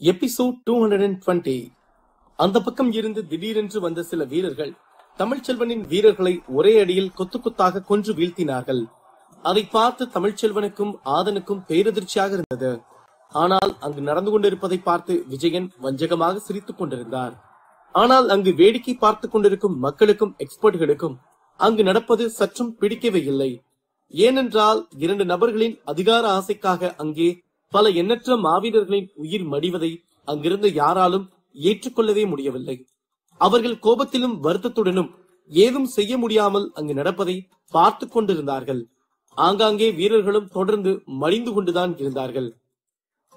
Episode 220. அந்த பக்கம் இருந்து திடீரென்று வந்த சில வீரர்கள் தமிழ்ச்செல்வனின் வீரர்களை ஒரே அடியில் கொத்து கொத்தாக கொன்று வீழ்த்தினார்கள். அதை பார்த்து தமிழ்ச்செல்வனுக்கும் ஆதனுக்கும் பேரதிர்ச்சியாக இருந்தது. ஆனால் அங்கு நடந்து கொண்டிருப்பதை பார்த்து விஜயன் வஞ்சகமாக சிரித்துக் கொண்டிருந்தார். ஆனால் அங்கு வேடிக்கை பார்த்து கொண்டிருக்கும் மக்களுக்கும் எக்ஸ்பர்ட்களுக்கும் அங்கு நடப்பது சற்றும் பிடிக்கவே இல்லை. ஏனென்றால் இரண்டு நபர்களின் அதிகார ஆசைக்காக அங்கே பல எண்ணற்ற மாவீரர்களின் உயிர் மடிவதை அங்கிருந்த யாராலும் ஏற்றுக்கொள்ளவே முடியவில்லை. அவர்கள் கோபத்திலும் வருத்தத்துடனும் ஏதும் செய்ய முடியாமல் அங்கு நடப்பதை பார்த்து கொண்டிருந்தார்கள். ஆங்காங்கே வீரர்களும் தொடர்ந்து மடிந்து கொண்டுதான் இருந்தார்கள்.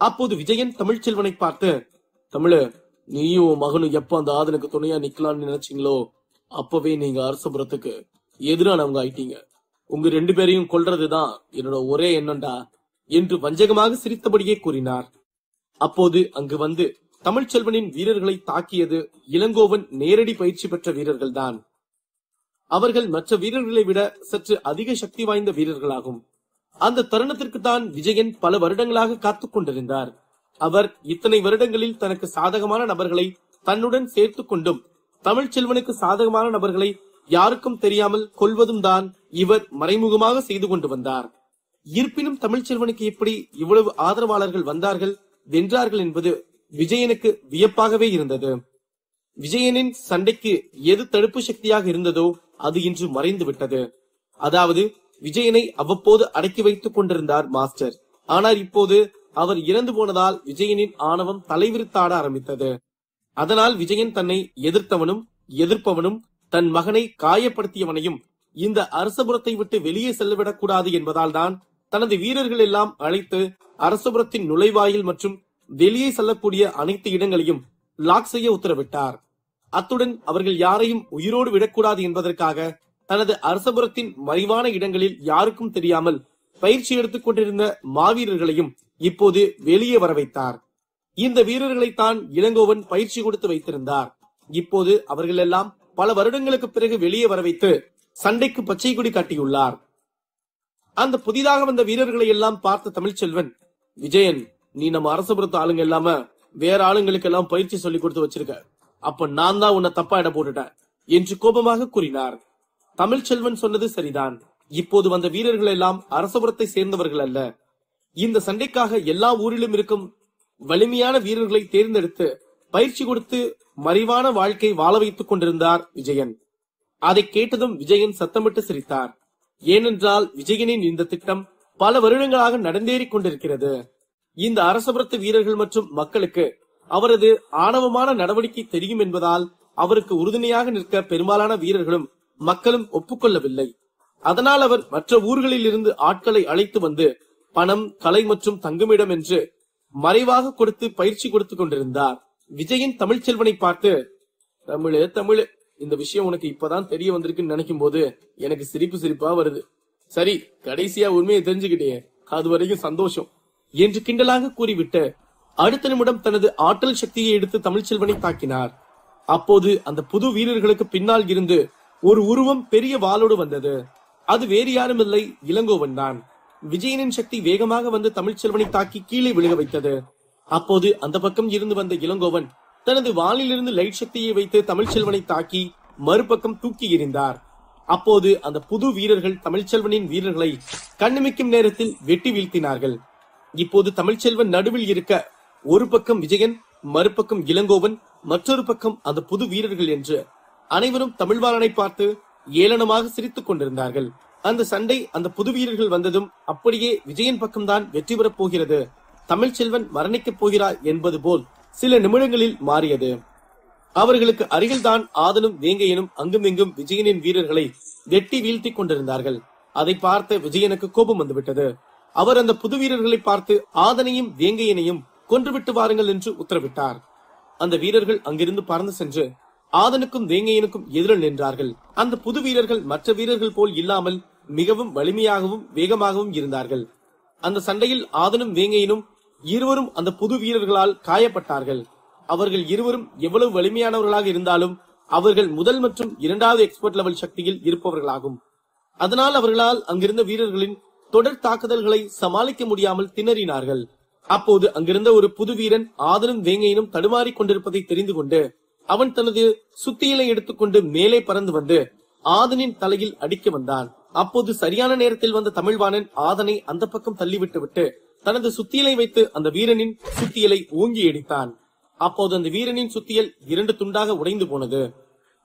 அப்போது விஜயன் தமிழ்ச்செல்வனை பார்த்து, தமிழு, நீயும் மகனும் எப்ப அந்த ஆதனுக்கு துணையா நிக்கலாம்னு நினைச்சீங்களோ அப்பவே நீங்க அரசபுரத்துக்கு எதிரானவங்க ஆயிட்டீங்க. உங்க ரெண்டு பேரையும் கொல்றதுதான் என்னோட ஒரே எண்ணம்டா என்று வஞ்சகமாக சிரித்தபடியே கூறினார். அப்போது அங்கு வந்து தமிழ்ச்செல்வனின் வீரர்களை தாக்கியது இளங்கோவன் நேரடி பயிற்சி பெற்ற வீரர்கள்தான். அவர்கள் மற்ற வீரர்களை விட சற்று அதிக சக்தி வாய்ந்த வீரர்களாகும். அந்த தருணத்திற்கு தான் விஜயன் பல வருடங்களாக காத்துக் கொண்டிருந்தார். அவர் இத்தனை வருடங்களில் தனக்கு சாதகமான நபர்களை தன்னுடன் சேர்த்து கொண்டும் தமிழ்ச்செல்வனுக்கு சாதகமான நபர்களை யாருக்கும் தெரியாமல் கொல்வதும் தான் இவர் மறைமுகமாக செய்து கொண்டு வந்தார். இருப்பினும் தமிழ்ச்செல்வனுக்கு எப்படி இவ்வளவு ஆதரவாளர்கள் வந்தார்கள் வென்றார்கள் என்பது விஜயனுக்கு வியப்பாகவே இருந்தது. விஜயனின் சண்டைக்கு எது தடுப்பு சக்தியாக இருந்ததோ அது இன்று மறைந்து விட்டது. அதாவது விஜயனை அவ்வப்போது அடக்கி வைத்துக் கொண்டிருந்தார் மாஸ்டர். ஆனால் இப்போது அவர் இறந்து போனதால் விஜயனின் ஆணவம் தலைவிரித்தாட ஆரம்பித்தது. அதனால் விஜயன் தன்னை எதிர்த்தவனும் எதிர்ப்பவனும் தன் மகனை காயப்படுத்தியவனையும் இந்த அரசபுரத்தை விட்டு வெளியே செல்லவிடக் கூடாது என்பதால் தான் தனது வீரர்கள் எல்லாம் அழைத்து அரசபுரத்தின் நுழைவாயில் மற்றும் வெளியே செல்லக்கூடிய அனைத்து இடங்களையும் லாக் செய்ய உத்தரவிட்டார். அத்துடன் அவர்கள் யாரையும் உயிரோடு விடக்கூடாது என்பதற்காக தனது அரசபுரத்தின் மறைவான இடங்களில் யாருக்கும் தெரியாமல் பயிற்சி எடுத்துக் கொண்டிருந்த மாவீரர்களையும் இப்போது வெளியே வர வைத்தார். இந்த வீரர்களைத்தான் இளங்கோவன் பயிற்சி கொடுத்து வைத்திருந்தார். இப்போது அவர்கள் எல்லாம் பல வருடங்களுக்கு பிறகு வெளியே வர வைத்து சண்டைக்கு பச்சை கொடி காட்டியுள்ளார். அந்த புதிதாக வந்த வீரர்களை எல்லாம் பார்த்த தமிழ்ச்செல்வன், விஜயன், நீ நம்ம அரசபுரத்து ஆளுங்க இல்லாம வேற ஆளுங்களுக்கு எல்லாம் பயிற்சி சொல்லி கொடுத்து வச்சிருக்க. அப்ப நான் தான் உன்னை தப்பா இட போட்டுட்டேன் என்று கோபமாக கூறினார். தமிழ்ச்செல்வன் சொன்னது சரிதான். இப்போது வந்த வீரர்கள் எல்லாம் அரசபுரத்தை சேர்ந்தவர்கள் அல்ல. இந்த சண்டைக்காக எல்லா ஊரிலும் இருக்கும் வலிமையான வீரர்களை தேர்ந்தெடுத்து பயிற்சி கொடுத்து மறைவான வாழ்க்கை வாழ வைத்துக் கொண்டிருந்தார் விஜயன். அதை கேட்டதும் விஜயன் சத்தமிட்டு சிரித்தார். ஏனென்றால் விஜயனின் இந்த திட்டம் பல வருடங்களாக நடந்தேறிக் கொண்டிருக்கிறது. இந்த அரசபுரத்து வீரர்கள் மற்றும் மக்களுக்கு அவரது ஆணவமான நடவடிக்கை தெரியும் என்பதால் அவருக்கு உறுதுணையாக நிற்க பெரும்பாலான வீரர்களும் மக்களும் ஒப்புக்கொள்ளவில்லை. அதனால் அவர் மற்ற ஊர்களில் இருந்து ஆட்களை அழைத்து வந்து பணம், கலை மற்றும் தங்குமிடம் என்று மறைவாக கொடுத்து பயிற்சி கொடுத்துக் கொண்டிருந்தார். விஜயன் தமிழ்ச்செல்வனை பார்த்து, தமிழு, இந்த விஷயம் உனக்கு இப்பதான் தெரிய வந்திருக்குன்னு நினைக்கும் போது எனக்கு சிரிப்பா வருது. சரி, கடைசியா உண்மையை தெரிஞ்சுக்கிட்டே, அது வரைக்கும் சந்தோஷம் என்று கிண்டலாக கூறிவிட்டு அடுத்த நிமிடம் தனது ஆற்றல் சக்தியை எடுத்து தமிழ்ச்செல்வனை தாக்கினார். அப்போது அந்த புது வீரர்களுக்கு பின்னால் இருந்து ஒரு உருவம் பெரிய வாளோடு வந்தது. அது வேறு யாரும் இல்லை, இளங்கோவன் தான். விஜயனின் சக்தி வேகமாக வந்து தமிழ்ச்செல்வனை தாக்கி கீழே விழுக வைத்தது. அப்போது அந்த பக்கம் இருந்து வந்த இளங்கோவன் தனது வாளிலிருந்து லைட் சக்தியை வைத்து தமிழ்ச்செல்வனை தாக்கி மறுபக்கம் தூக்கி எறிந்தார். அப்போது அந்த புது வீரர்கள் தமிழ்ச்செல்வனின் வீரர்களை கண்ணிமைக்கும் நேரத்தில் வெட்டி வீழ்த்தினார்கள். இப்போது தமிழ்ச்செல்வன் நடுவில் இருக்க ஒரு பக்கம் விஜயன், மறுபக்கம் இளங்கோவன், மற்றொரு பக்கம் அந்த புது வீரர்கள் என்று அனைவரும் தமிழ்வாளனை பார்த்து ஏளனமாக சிரித்துக் கொண்டிருந்தார்கள். அந்த சண்டை அந்த புது வீரர்கள் வந்ததும் அப்படியே விஜயன் பக்கம்தான் வெற்றி பெறப் போகிறது, தமிழ்ச்செல்வன் மரணிக்கப் போகிறார் என்பது போல் சில நிமிடங்களில் மாறியது. அவர்களுக்கு அருகில்தான் ஆதனும் வேங்கையனும் அங்குமிங்கும் விஜயனின் வீரர்களை வெட்டி வீழ்த்தி கொண்டிருந்தார்கள். அதை பார்த்த விஜயனுக்கு கோபம் வந்துவிட்டது. அவர் அந்த புது வீரர்களை பார்த்து ஆதனையும் வேங்கையனையும் கொன்றுவிட்டு வாருங்கள் என்று உத்தரவிட்டார். அந்த வீரர்கள் அங்கிருந்து பறந்து சென்று ஆதனுக்கும் வேங்கையனுக்கும் எதிரில் நின்றார்கள். அந்த புது வீரர்கள் மற்ற வீரர்கள் போல் இல்லாமல் மிகவும் வலிமையாகவும் வேகமாகவும் இருந்தார்கள். அந்த சண்டையில் ஆதனும் வேங்கையனும் இருவரும் அந்த புது வீரர்களால் காயப்பட்டார்கள். அவர்கள் இருவரும் எவ்வளவு வலிமையானவர்களாக இருந்தாலும் அவர்கள் முதல் மற்றும் இரண்டாவது எக்ஸ்பர்ட் லெவல் சக்தியில் இருப்பவர்களாகும். அதனால் அவர்களால் அங்கிருந்த வீரர்களின் தொடர் தாக்குதல்களை சமாளிக்க முடியாமல் திணறினார்கள். அப்போது அங்கிருந்த ஒரு புது வீரன் ஆதனும் வேங்கையனும் தடுமாறிக் கொண்டிருப்பதை தெரிந்து கொண்டு அவன் தனது சுத்தியலை எடுத்துக்கொண்டு மேலே பறந்து வந்து ஆதனின் தலையில் அடிக்க வந்தான். அப்போது சரியான நேரத்தில் வந்த தமிழ்வாணன் ஆதனை அந்த பக்கம் தள்ளிவிட்டு தனது சுத்தியலை வைத்து அந்த வீரனின் சுத்தியலை ஓங்கி அடித்தான். அப்போது அந்த வீரனின் சுத்தியல் 2 துண்டாக உடைந்து போனது.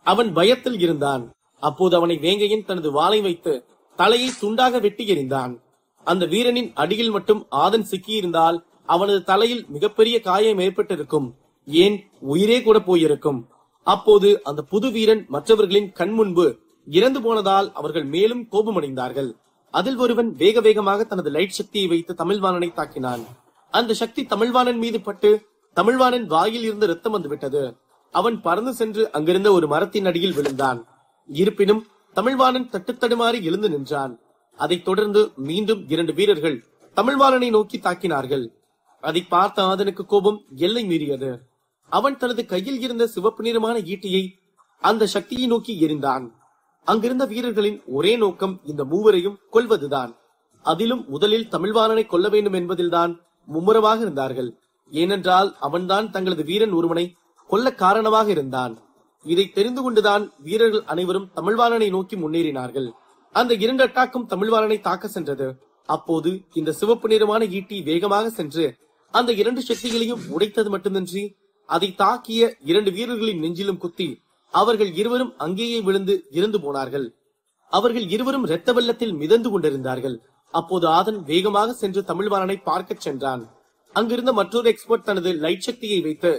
அவன் பயத்தில் இருந்தான். அப்போது அவனை வேங்கையன் தனது வாளை வைத்து தலையை துண்டாக வெட்டி எறிந்தான். அந்த வீரனின் அடியில் மட்டும் ஆதன் சிக்கியிருந்தால் அவனது தலையில் மிகப்பெரிய காயம் ஏற்பட்டிருக்கும், ஏன் உயிரே கூட போயிருக்கும். அப்போது அந்த புது வீரன் மற்றவர்களின் கண் முன்பு இறந்து போனதால் அவர்கள் மேலும் கோபமடைந்தார்கள். அதில் ஒருவன் வேக வேகமாக தனது லைட் சக்தியை வைத்து தமிழ்வாணனை தாக்கினான். அந்த சக்தி தமிழ்வாணன் மீது பட்டு தமிழ்வாணன் வாயில் இருந்து ரத்தம் வந்துவிட்டது. அவன் பறந்து சென்று அங்கிருந்த ஒரு மரத்தின் அடியில் விழுந்தான். இருப்பினும் தமிழ்வாணன் தட்டுத்தடுமாறி எழுந்து நின்றான். அதைத் தொடர்ந்து மீண்டும் 2 வீரர்கள் தமிழ்வாணனை நோக்கி தாக்கினார்கள். அதை பார்த்த ஆதனுக்கு கோபம் எல்லை மீறியது. அவன் தனது கையில் இருந்த சிவப்பு நிறமான ஈட்டியை அந்த சக்தியை நோக்கி எறிந்தான். அங்கிருந்த வீரர்களின் ஒரே நோக்கம் இந்த மூவரையும் கொல்வதுதான். அதிலும் முதலில் தமிழ்வாணனை கொல்ல வேண்டும் என்பதில்தான் மும்முரமாக இருந்தார்கள். ஏனென்றால் அவன்தான் தங்களது வீரன் ஒருவனை கொல்ல காரணமாக இருந்தான். இதை தெரிந்து கொண்டுதான் வீரர்கள் அனைவரும் தமிழ்வாணனை நோக்கி முன்னேறினார்கள். அந்த 2 அட்டாக்கும் தமிழ்வாணனை தாக்க சென்றது. அப்போது இந்த சிவப்பு நிறமான ஈட்டி வேகமாக சென்று அந்த 2 சக்திகளையும் உடைத்தது மட்டுமின்றி அதை தாக்கிய 2 வீரர்களின் நெஞ்சிலும் குத்தி அவர்கள் இருவரும் அங்கேயே விழுந்து இறந்து போனார்கள். அவர்கள் இருவரும் இரத்த வெள்ளத்தில் மிதந்து கொண்டிருந்தார்கள். அப்போது ஆதன் வேகமாக சென்று தமிழ்வாணனை பார்க்கச் சென்றான். அங்கிருந்த மற்றொரு எக்ஸ்பர்ட் தனது லைட் சக்தியை வைத்து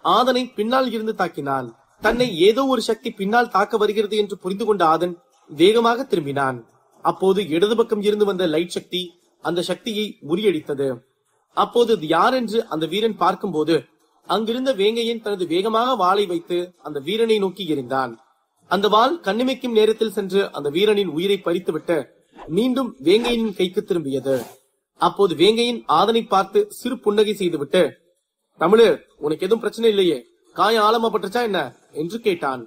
ஆதனை பின்னால் இருந்து தாக்கினான். தன்னை ஏதோ ஒரு சக்தி பின்னால் தாக்க வருகிறது என்று புரிந்து கொண்ட ஆதன் வேகமாக திரும்பினான். அப்போது இடது பக்கம் இருந்து வந்த லைட் சக்தி அந்த சக்தியை முறியடித்தது. அப்போது அது யார் என்று அந்த வீரன் பார்க்கும்போது அங்கிருந்த வேங்கையன் தனது வேகமாக வாளை வைத்து அந்த வீரனை நோக்கி எறிந்தான். அந்த வாள் கண்ணிமைக்கும் நேரத்தில் சென்று அந்த வீரனின் உயிரை பறித்துவிட்டு மீண்டும் வேங்கையனின் கைக்கு திரும்பியது. அப்போது வேங்கையன் ஆதனை பார்த்து சிறு புன்னகை செய்துவிட்டு, தமிழு, உனக்கு எதுவும் பிரச்சனை இல்லையே, காயம் ஆழமா பட்டுச்சா என்ன என்று கேட்டான்.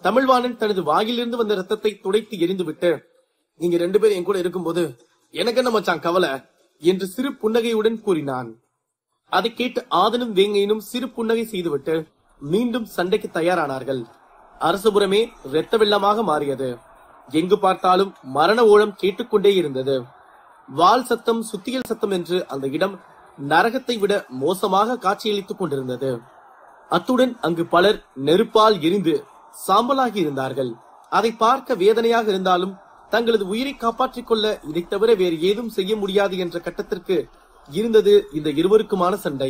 தமிழ்வாணன் தனது வாயிலிருந்து வந்த ரத்தத்தை துடைத்து எரிந்துவிட்டு, நீங்க 2 பேரும் என் கூட இருக்கும்போது எனக்கு என்ன மச்சான் கவலை என்று சிறு புன்னகையுடன் கூறினான். அதை கேட்டு ஆதனும் வேங்கையனும் சிறு புன்னகை செய்துவிட்டு மீண்டும் சண்டைக்கு தயாரானார்கள். அரசபுரமே இரத்த வெள்ளமாக மாறியது. எங்கு பார்த்தாலும் மரண ஓலம் கேட்டுக்கொண்டே இருந்தது. வாள் சத்தம், சுத்தியல் சத்தம் என்று அந்த இடம் நரகத்தை விட மோசமாக காட்சியளித்துக் கொண்டிருந்தது. அத்துடன் அங்கு பலர் நெருப்பால் எரிந்து சாம்பலாகி இருந்தார்கள். அதை பார்க்க வேதனையாக இருந்தாலும் தங்களது உயிரை காப்பாற்றிக் கொள்ள இதை தவிர வேறு ஏதும் செய்ய முடியாது என்ற கட்டத்திற்கு இருந்தது இந்த இருவருக்குமான சண்டை.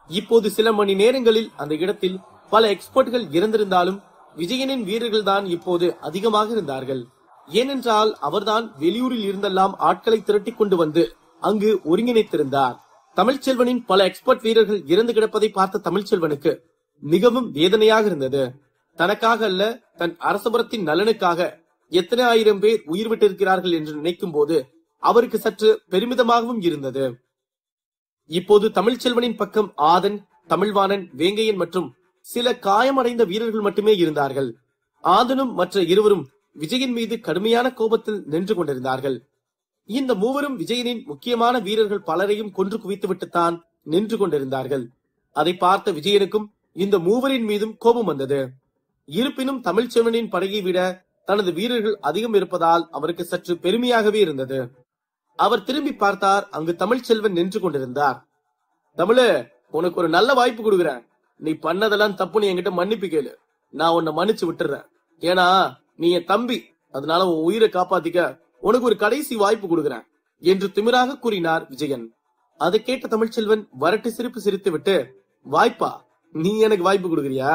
இப்போது சில மணி நேரங்களில் அந்த இடத்தில் பல எக்ஸ்பர்ட்கள் இறந்திருந்தாலும் விஜயனின் வீரர்கள் தான் இப்போது அதிகமாக இருந்தார்கள். ஏனென்றால் அவர்தான் வெளியூரில் இருந்தெல்லாம் ஆட்களை திரட்டி கொண்டு வந்து அங்கு ஒருங்கிணைத்திருந்தார். தமிழ்ச்செல்வனின் பல எக்ஸ்பர்ட் வீரர்கள் இறந்து கிடப்பதை பார்த்த தமிழ்ச்செல்வனுக்கு மிகவும் வேதனையாக இருந்தது. தனக்காக அல்ல, தன் அரசபுரத்தின் நலனுக்காக எத்தனை ஆயிரம் பேர் உயிர் விட்டிருக்கிறார்கள் என்று நினைக்கும் போது அவருக்கு சற்று பெருமிதமாகவும் இருந்தது. இப்போது தமிழ்ச்செல்வனின் பக்கம் ஆதன், தமிழ்வாணன், வேங்கையன் மற்றும் சில காயமடைந்த வீரர்கள் மட்டுமே இருந்தார்கள். ஆதனும் மற்ற இருவரும் விஜயன் மீது கடுமையான கோபத்தில் நின்று கொண்டிருந்தார்கள். இந்த மூவரும் விஜயனின் முக்கியமான வீரர்கள் பலரையும் கொன்று குவித்துவிட்டுத்தான் நின்று கொண்டிருந்தார்கள். அதை பார்த்த விஜயனுக்கும் இந்த மூவரின் மீதும் கோபம் வந்தது. இருப்பினும் தமிழ்ச்செல்வனின் படையை விட தனது வீரர்கள் அதிகம் இருப்பதால் அவருக்கு சற்று பெருமையாகவே இருந்தது. அவர் திரும்பி பார்த்தார். அங்கு தமிழ்ச்செல்வன் நின்று கொண்டிருந்தார். தமிழு, உனக்கு ஒரு நல்ல வாய்ப்பு கொடுக்குறேன். நீ பண்ணதெல்லாம் தப்புன்னு என்கிட்ட மன்னிப்பு கேளு. நான் உன்னை மன்னிச்சு விட்டுறேன். ஏன்னா நீ என் தம்பி, அதனால உன் உயிரை காப்பாத்திக்க உனக்கு ஒரு கடைசி வாய்ப்பு கொடுக்குறேன் என்று திமிராக கூறினார் விஜயன். அதை கேட்ட தமிழ்ச்செல்வன் வரட்டு சிரிப்பு சிரித்து விட்டு, வாய்ப்பா? நீ எனக்கு வாய்ப்பு கொடுக்குறியா?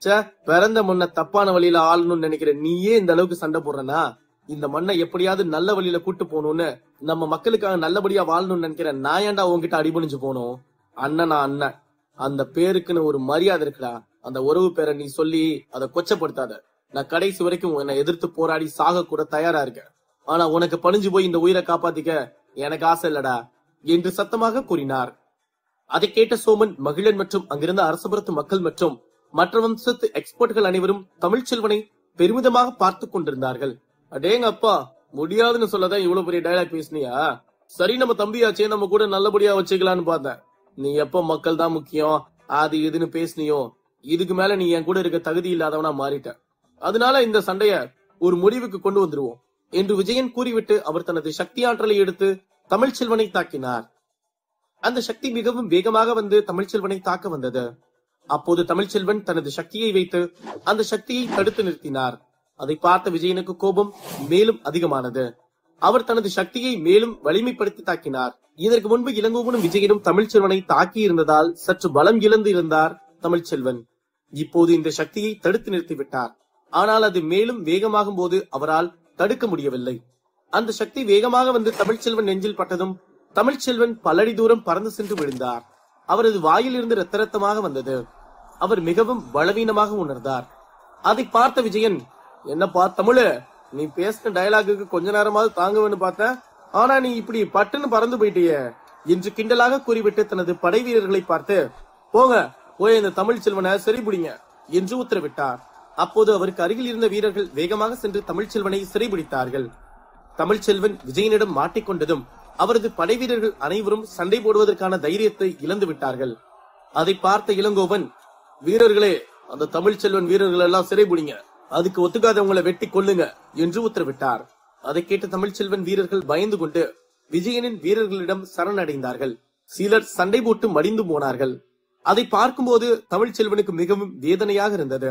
சே, பிறந்த முன்ன தப்பான வழியில ஆளணும்னு நினைக்கிற நீயே இந்த அளவுக்கு சண்டை போடுறனா? இந்த மண்ணை எப்படியாவது நல்ல வழியில கூட்டு போகணும்னு, நம்ம மக்களுக்காக நல்லபடியா வாழணும்னு நினைக்கிற நான் ஏன்டா உன்கிட்ட அடிபணிஞ்சு போனோம்? அண்ணனா அண்ணன், அந்த பேருக்குன்னு ஒரு மரியாதை இருக்குடா. அந்த உறவு பேரை நீ சொல்லி அதை கொச்சப்படுத்தாத. நான் கடைசி வரைக்கும் உன்னை எதிர்த்து போராடி சாக கூட தயாரா இருக்கேன். ஆனா உனக்கு பணிஞ்சு போய் இந்த உயிரை காப்பாத்திக்க எனக்கு ஆசை இல்லடா என்று சத்தமாக கூறினார். அதை கேட்ட சோமன், மகிழன் மற்றும் அங்கிருந்த அரசபுரத்து மக்கள் மற்றும் மற்ற வம்சத்து எக்ஸ்பர்ட்கள் அனைவரும் தமிழ்ச்செல்வனை பெருமிதமாக பார்த்து கொண்டிருந்தார்கள். அடேங்க அப்பா, முடியாதுன்னு சொல்லதான் இவ்வளவு பெரிய டயலாக் பேசினியா? சரி, நம்ம தம்பியாச்சே, நம்ம கூட நல்லபடியா வச்சுக்கலான்னு பார்த்தேன். நீ எப்ப மக்கள் தான் முக்கியம் அது இதுன்னு பேசினியோ, இதுக்கு மேல நீ என் கூட இருக்க தகுதி இல்லாதவனா மாறிட்ட. அதனால இந்த சண்டைய ஒரு முடிவுக்கு கொண்டு வந்துருவோம் என்று விஜயன் கூறிவிட்டு அவர் தனது சக்தி ஆற்றலை எடுத்து தமிழ்ச்செல்வனை தாக்கினார். அந்த சக்தி மிகவும் வேகமாக வந்து தமிழ்ச்செல்வனை தாக்க வந்தது. அப்போது தமிழ்ச்செல்வன் தனது சக்தியை வைத்து அந்த சக்தியை தடுத்து நிறுத்தினார். அதை பார்த்த விஜயனுக்கு கோபம் மேலும் அதிகமானது. அவர் தனது சக்தியை மேலும் வலிமைப்படுத்தி தாக்கினார். இதற்கு முன்பு இளங்கோவனும் விஜயனும் தமிழ்ச்செல்வனை தாக்கி இருந்ததால் சற்று பலம் இழந்து இருந்தார் தமிழ்ச்செல்வன். இப்போது இந்த சக்தியை தடுத்து நிறுத்திவிட்டார். ஆனால் அது மேலும் வேகமாகும் போது அவரால் தடுக்க முடியவில்லை. அந்த சக்தி வேகமாக வந்து தமிழ்ச்செல்வன் நெஞ்சில் பட்டதும் தமிழ்ச்செல்வன் பலடி தூரம் பறந்து சென்று விழுந்தார். அவரது வாயில் இருந்து ரத்த ரத்தமாக வந்தது. அவர் மிகவும் பலவீனமாக உணர்ந்தார். அதை பார்த்த விஜயன், என்னப்பா தமிழு, நீ பேசின டயலாகுக்கு கொஞ்ச நேரமாவது தாங்குவேன்னு பார்த்த, ஆனா நீ இப்படி பட்டுன்னு பறந்து போயிட்டிய என்று கிண்டலாக கூறிவிட்டு தனது படை வீரர்களை பார்த்து, போங்க போய் இந்த தமிழ்ச்செல்வனை சிறைபிடிங்க என்று உத்தரவிட்டார். அப்போது அவருக்கு அருகில் இருந்த வீரர்கள் வேகமாக சென்று தமிழ்ச்செல்வனை சிறைபிடித்தார்கள். தமிழ்ச்செல்வன் விஜயனிடம் மாட்டிக்கொண்டதும் அவரது படை வீரர்கள் அனைவரும் சண்டை போடுவதற்கான தைரியத்தை இழந்து விட்டார்கள். அதை பார்த்த இளங்கோவன், வீரர்களே, அந்த தமிழ்ச்செல்வன் வீரர்கள் எல்லாம் சிறைபிடிங்க, அதுக்கு ஒத்துக்காதவங்களை வெட்டி கொல்லுங்க என்று உத்தரவிட்டார். அதை கேட்ட தமிழ்ச்செல்வன் வீரர்கள் பயந்து கொண்டு விஜயனின் வீரர்களிடம் சரணடைந்தார்கள். சிலர் சண்டை போட்டு மடிந்து போனார்கள். அதை பார்க்கும்போது தமிழ்ச்செல்வனுக்கு மிகவும் வேதனையாக இருந்தது.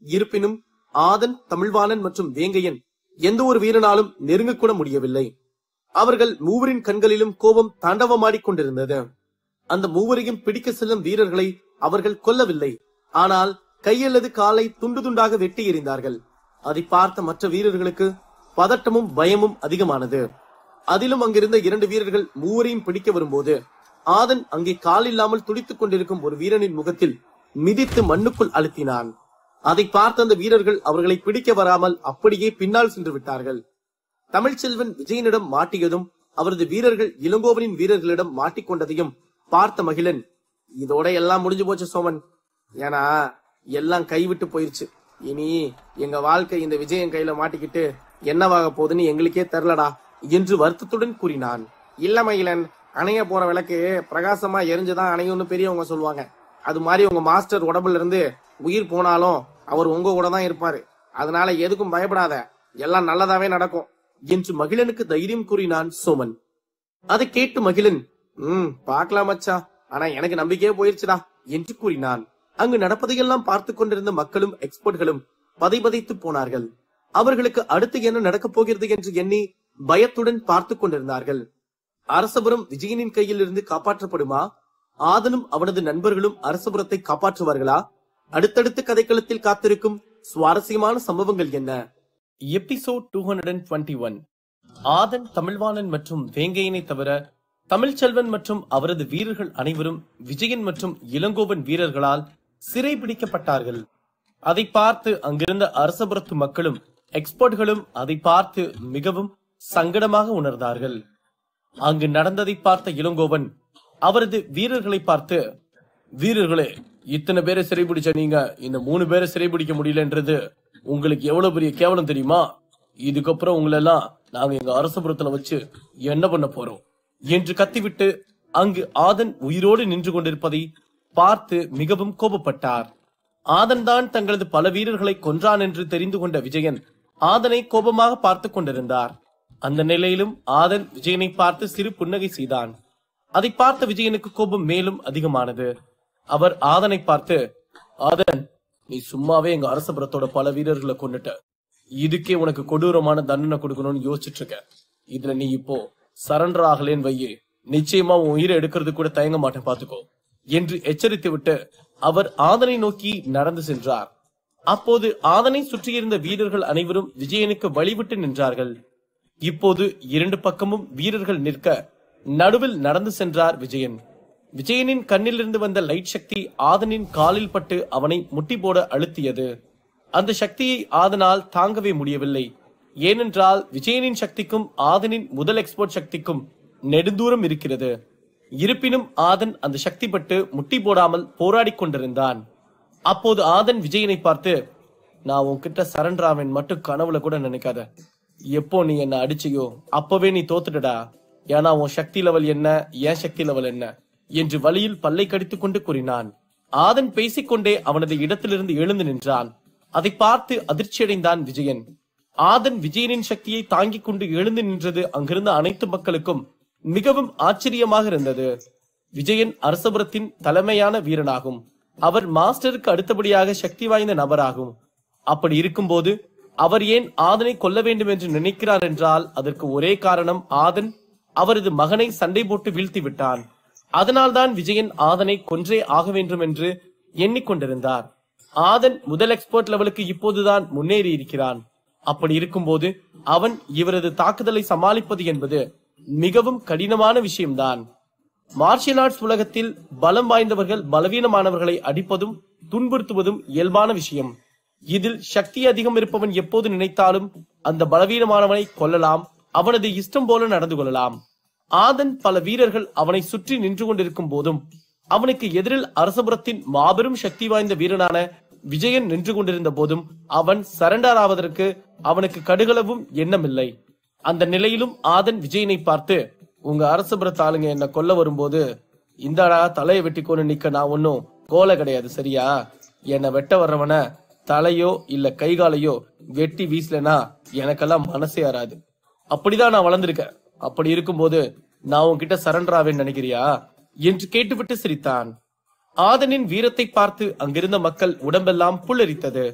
இருப்பினும் ஆதன், தமிழ்வாணன் மற்றும் வேங்கையன் எந்த ஒரு வீரனாலும் நெருங்க கூட முடியவில்லை. அவர்கள் மூவரின் கண்களிலும் கோபம் தாண்டவமாடிக் கொண்டிருந்தது. அந்த மூவரையும் பிடிக்க செல்லும் வீரர்களை அவர்கள் கொல்லவில்லை. ஆனால் கை அல்லது காலை துண்டு துண்டாக வெட்டி எறிந்தார்கள். அதை பார்த்த மற்ற வீரர்களுக்கு பதட்டமும் பயமும் அதிகமானது. அதிலும் அங்கிருந்த 2 வீரர்கள் மூவரையும் பிடிக்க வரும்போது ஆதன் அங்கே கால் இல்லாமல் துடித்துக் கொண்டிருக்கும் ஒரு வீரனின் முகத்தில் மிதித்து மண்ணுக்குள் அழுத்தினான். அதை பார்த்த அந்த வீரர்கள் அவர்களை பிடிக்க வராமல் அப்படியே பின்னால் சென்று விட்டார்கள். தமிழ்ச்செல்வன் விஜயனிடம் மாட்டியதும் அவரது வீரர்கள் இளங்கோவனின் வீரர்களிடம் மாட்டிக்கொண்டதையும் பார்த்த மகிழன், இதோட எல்லாம் முடிஞ்சு போச்சு சோமன், ஏன்னா எல்லாம் கைவிட்டு போயிருச்சு. இனி எங்க வாழ்க்கை இந்த விஜயன் கையில மாட்டிக்கிட்டு என்னவாக போகுதுன்னு எங்களுக்கே தெரிலடா என்று வருத்தத்துடன் கூறினான். இல்ல மகிழன், அணைய போற விளக்கு பிரகாசமா எரிஞ்சுதான் அணையும்னு பெரியவங்க சொல்லுவாங்க. அது மாதிரி உங்க மாஸ்டர் உடம்புல இருந்து உயிர் போனாலும் அவர் உங்க கூட தான் இருப்பாரு. அதனால எதுக்கும் பயப்படாத, எல்லாம் நல்லதாவே நடக்கும் என்று மகிழனுக்கு தைரியம் கூறினான் சோமன். அதை கேட்டு மகிழன், பாக்கலாம் மச்சா, ஆனா எனக்கு நம்பிக்கையே போயிருச்சுடா என்று கூறினான். அங்கு நடப்பதையெல்லாம் பார்த்து கொண்டிருந்த மக்களும் எக்ஸ்பர்ட்களும் பதைபதைத்து போனார்கள். அவர்களுக்கு அடுத்து என்ன நடக்கப் போகிறது என்று எண்ணி பயத்துடன் பார்த்து கொண்டிருந்தார்கள். அரசபுரம் விஜயனின் கையில் இருந்து காப்பாற்றப்படுமா? ஆதனும் அவனது நண்பர்களும் அரசபுரத்தை காப்பாற்றுவார்களா? அடுத்தடுத்த கதைக்களத்தில் காத்திருக்கும் சுவாரஸ்யமான சம்பவங்கள் என்ன? எபிசோட் 221. ஆதன், தமிழ்வாணன் மற்றும் வேங்கையனை தவிர தமிழ்ச்செல்வன் மற்றும் அவரது வீரர்கள் அனைவரும் விஜயன் மற்றும் இளங்கோவன் வீரர்களால் சிறை பிடிக்கப்பட்டார்கள். அதை பார்த்து அங்கிருந்த அரசபுரத்து மக்களும் எக்ஸ்பர்ட்களும் அதை பார்த்து மிகவும் சங்கடமாக உணர்ந்தார்கள். அங்கு நடந்ததை பார்த்த இளங்கோவன் அவரது வீரர்களை பார்த்து, வீரர்களே, இத்தனை பேரை சிறைபிடிச்ச நீங்க இந்த 3 பேரை சிறைபிடிக்க முடியலன்றது உங்களுக்கு எவ்வளவு பெரிய கேவலம் தெரியுமா? இதுக்கப்புறம் உங்களெல்லாம் நாங்க எங்க அரசபுரத்துல வச்சு என்ன பண்ண போறோம் என்று கத்திவிட்டு அங்கு ஆதன் உயிரோடு நின்று கொண்டிருப்பதை பார்த்து மிகவும் கோபப்பட்டார். ஆதன் தான் தங்களது பல வீரர்களை கொன்றான் என்று தெரிந்து கொண்ட விஜயன் ஆதனை கோபமாக பார்த்து கொண்டிருந்தார். அந்த நிலையிலும் ஆதன் விஜயனை பார்த்து சிறு புன்னகை செய்தான். அதை பார்த்த விஜயனுக்கு கோபம் மேலும் அதிகமானது. அவர் ஆதனை பார்த்து, ஆதன், நீ சும்மாவே எங்க அரசபுரத்தோட பல வீரர்களை கொண்டுட்ட, இதுக்கே உனக்கு கொடூரமான தண்டனை கொடுக்கணும்னு யோசிச்சுட்டு இருக்க. இதுல நீ இப்போ சரண்டர் ஆகலேன்னு வையே, நிச்சயமா உன் உயிரை எடுக்கிறது கூட தயங்க மாட்டேன் பாத்துக்கோ என்று எச்சரித்து விட்டு அவர் ஆதனை நோக்கி நடந்து சென்றார். அப்போது ஆதனை சுற்றியிருந்த வீரர்கள் அனைவரும் விஜயனுக்கு வழிவிட்டு நின்றார்கள். இப்போது 2 பக்கமும் வீரர்கள் நிற்க நடுவில் நடந்து சென்றார் விஜயன். விஜயனின் கண்ணிலிருந்து வந்த லைட் சக்தி ஆதனின் காலில் பட்டு அவனை முட்டி போட அழுத்தியது. அந்த சக்தியை ஆதனால் தாங்கவே முடியவில்லை. ஏனென்றால் விஜயனின் சக்திக்கும் ஆதனின் முதல் எக்ஸ்போர்ட் சக்திக்கும் நெடுந்தூரம் இருக்கிறது. இருப்பினும் ஆதன் அந்த சக்தி பட்டு முட்டி போடாமல் போராடி கொண்டிருந்தான். அப்போது ஆதன் விஜயனை பார்த்து, நான் உன்கிட்ட சரண்டராவேன் மட்டும் கனவுல கூட நினைக்காத. எப்போ நீ என்ன அடிச்சியோ அப்பவே நீ தோத்துட்டடா. ஏன்னா உன் சக்தி லெவல் என்ன, என் சக்தி லெவல் என்ன என்று வழியில் பல்லை கடித்துக் கொண்டு கூறினான். ஆதன் பேசிக்கொண்டே அவனது இடத்திலிருந்து எழுந்து நின்றான். அதை பார்த்து அதிர்ச்சியடைந்தான் விஜயன். ஆதன் விஜயனின் சக்தியை தாங்கிக் கொண்டு எழுந்து நின்றது அங்கிருந்த அனைத்து மக்களுக்கும் மிகவும் ஆச்சரியமாக இருந்தது. விஜயன் அரசபுரத்தின் தலைமையான வீரனாகும். அவர் மாஸ்டருக்கு அடுத்தபடியாக சக்தி வாய்ந்த நபராகும். அப்படி இருக்கும்போது அவர் ஏன் ஆதனை கொல்ல வேண்டும் என்று நினைக்கிறார் என்றால் அதற்கு ஒரே காரணம், ஆதன் அவரது மகனை சண்டை போட்டு வீழ்த்தி விட்டான். அதனால்தான் விஜயன் ஆதனை கொன்றே ஆக வேண்டும் என்று எண்ணிக்கொண்டிருந்தார். ஆதன் முதல் எக்ஸ்பர்ட் லெவலுக்கு இப்போதுதான் முன்னேறி இருக்கிறான். அப்படி இருக்கும்போது அவன் இவரது தாக்குதலை சமாளிப்பது என்பது மிகவும் கடினமான விஷயம்தான். மார்ஷியல் ஆர்ட்ஸ் உலகத்தில் பலம் வாய்ந்தவர்கள் பலவீனமானவர்களை அடிப்பதும் துன்புறுத்துவதும் இயல்பான விஷயம். இதில் சக்தி அதிகம் இருப்பவன் எப்போது நினைத்தாலும் அந்த பலவீனமானவனை கொல்லலாம், அவனது இஷ்டம் போல நடந்து கொள்ளலாம். ஆதன் பல வீரர்கள் அவனை சுற்றி நின்று கொண்டிருக்கும் போதும் அவனுக்கு எதிரில் அரசபுரத்தின் மாபெரும் சக்தி வாய்ந்த வீரனான விஜயன் நின்று கொண்டிருந்த போதும் அவன் சரண்டர் ஆவதற்கு அவனுக்கு கடுகளவும் எண்ணமில்லை. அந்த நிலையிலும் ஆதன் விஜயனை பார்த்து, உங்க அரசபுரத்து ஆளுங்க என்ன கொல்ல வரும்போது இந்தாடா தலையை வெட்டிக்கொண்டு நிக்க நான் ஒன்னும் கோலை கிடையாது, சரியா? என்னை வெட்ட வர்றவன தலையோ இல்ல கைகாலையோ வெட்டி வீசலனா எனக்கெல்லாம் மனசே ஆறாது. அப்படிதான் நான் வளர்ந்திருக்கேன். அப்படி இருக்கும்போது நான் உன்கிட்ட சரண்டர் ஆவேன்னு நினைக்கிறியா என்று கேட்டுவிட்டு சிரித்தான். ஆதனின் வீரத்தை பார்த்து அங்கிருந்த மக்கள் உடம்பெல்லாம் புல்லரித்தது.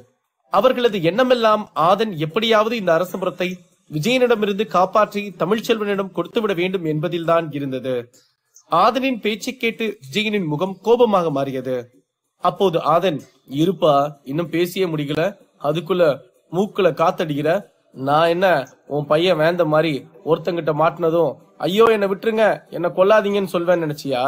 அவர்களது எண்ணமெல்லாம் ஆதன் எப்படியாவது இந்த அரசபுரத்தை விஜயனிடமிருந்து காப்பாற்றி தமிழ்ச்செல்வனிடம் கொடுத்துவிட வேண்டும் என்பதில்தான் இருந்தது. ஆதனின் பேச்சை கேட்டு விஜயனின் முகம் கோபமாக மாறியது. அப்போது ஆதன், இருப்பா, இன்னும் பேசியே முடிக்கல, அதுக்குள்ள மூக்குல காத்தடிக்கிற. நான் என்ன உன் பையன் வேந்த மாதிரி ஒருத்தங்கிட்ட மாட்டினதும் ஐயோ என்ன விட்டுருங்க என்ன கொல்லாதீங்கன்னு சொல்வேன்னு நினைச்சியா?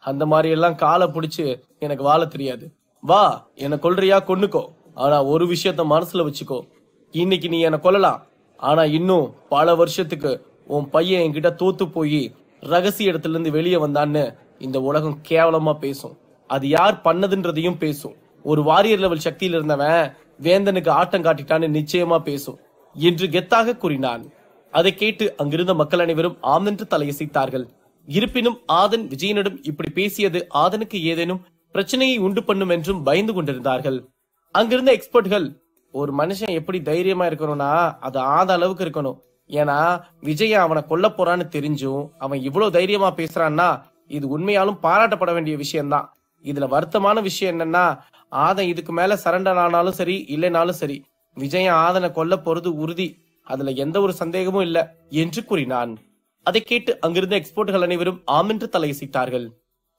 அந்த மாதிரி எல்லாம் காலை பிடிச்சு எனக்கு வாழ தெரியாது. வா, என்ன கொல்றியா கொன்னுக்கோ, ஆனா ஒரு விஷயத்த மனசுல வச்சுக்கோ. இன்னைக்கு நீ என்ன கொல்லலாம், ஆனா இன்னும் பல வருஷத்துக்கு உன் பையன் என்கிட்ட தோத்து போய் ரகசிய இடத்துல இருந்து வெளியே வந்தான்னு இந்த உலகம் கேவலமா பேசும். அது யார் பண்ணதுன்றதையும் பேசும். ஒரு வாரியர் லெவல் சக்தியில் இருந்தவன் வேந்தனுக்கு ஆட்டம் காட்டிட்டான்னு நிச்சயமா பேசும் என்று கெத்தாக கூறினான். அதை கேட்டு அங்கிருந்த மக்கள் அனைவரும் ஆம் என்று தலையசைத்தார்கள். இருப்பினும் ஆதன் விஜயனிடம் இப்படி பேசியது ஆதனுக்கு ஏதேனும் பிரச்சனையை உண்டு பண்ணும் என்றும் பயந்து கொண்டிருந்தார்கள். அங்கிருந்த எக்ஸ்பர்ட்கள், ஒரு மனுஷன் எப்படி தைரியமா இருக்கணும்னா அது ஆத அளவுக்கு இருக்கணும். ஏன்னா விஜயன் அவனை கொல்ல போறான்னு தெரிஞ்சும் அவன் இவ்வளவு தைரியமா பேசுறான்னா இது உண்மையாலும் பாராட்டப்பட வேண்டிய விஷயம்தான். இதுல வருத்தமான விஷயம் என்னன்னா, ஆதன் இதுக்கு மேல சரண்டர் ஆனாலும் சரி இல்லைனாலும் சரி விஜயன் ஆதனை கொல்ல போறது உறுதி, அதுல எந்த ஒரு சந்தேகமும் இல்ல என்று கூறினான். அதை கேட்டு அங்கிருந்த எக்ஸ்போர்ட்கள் அனைவரும் ஆமென்று தலையசைத்தார்கள்.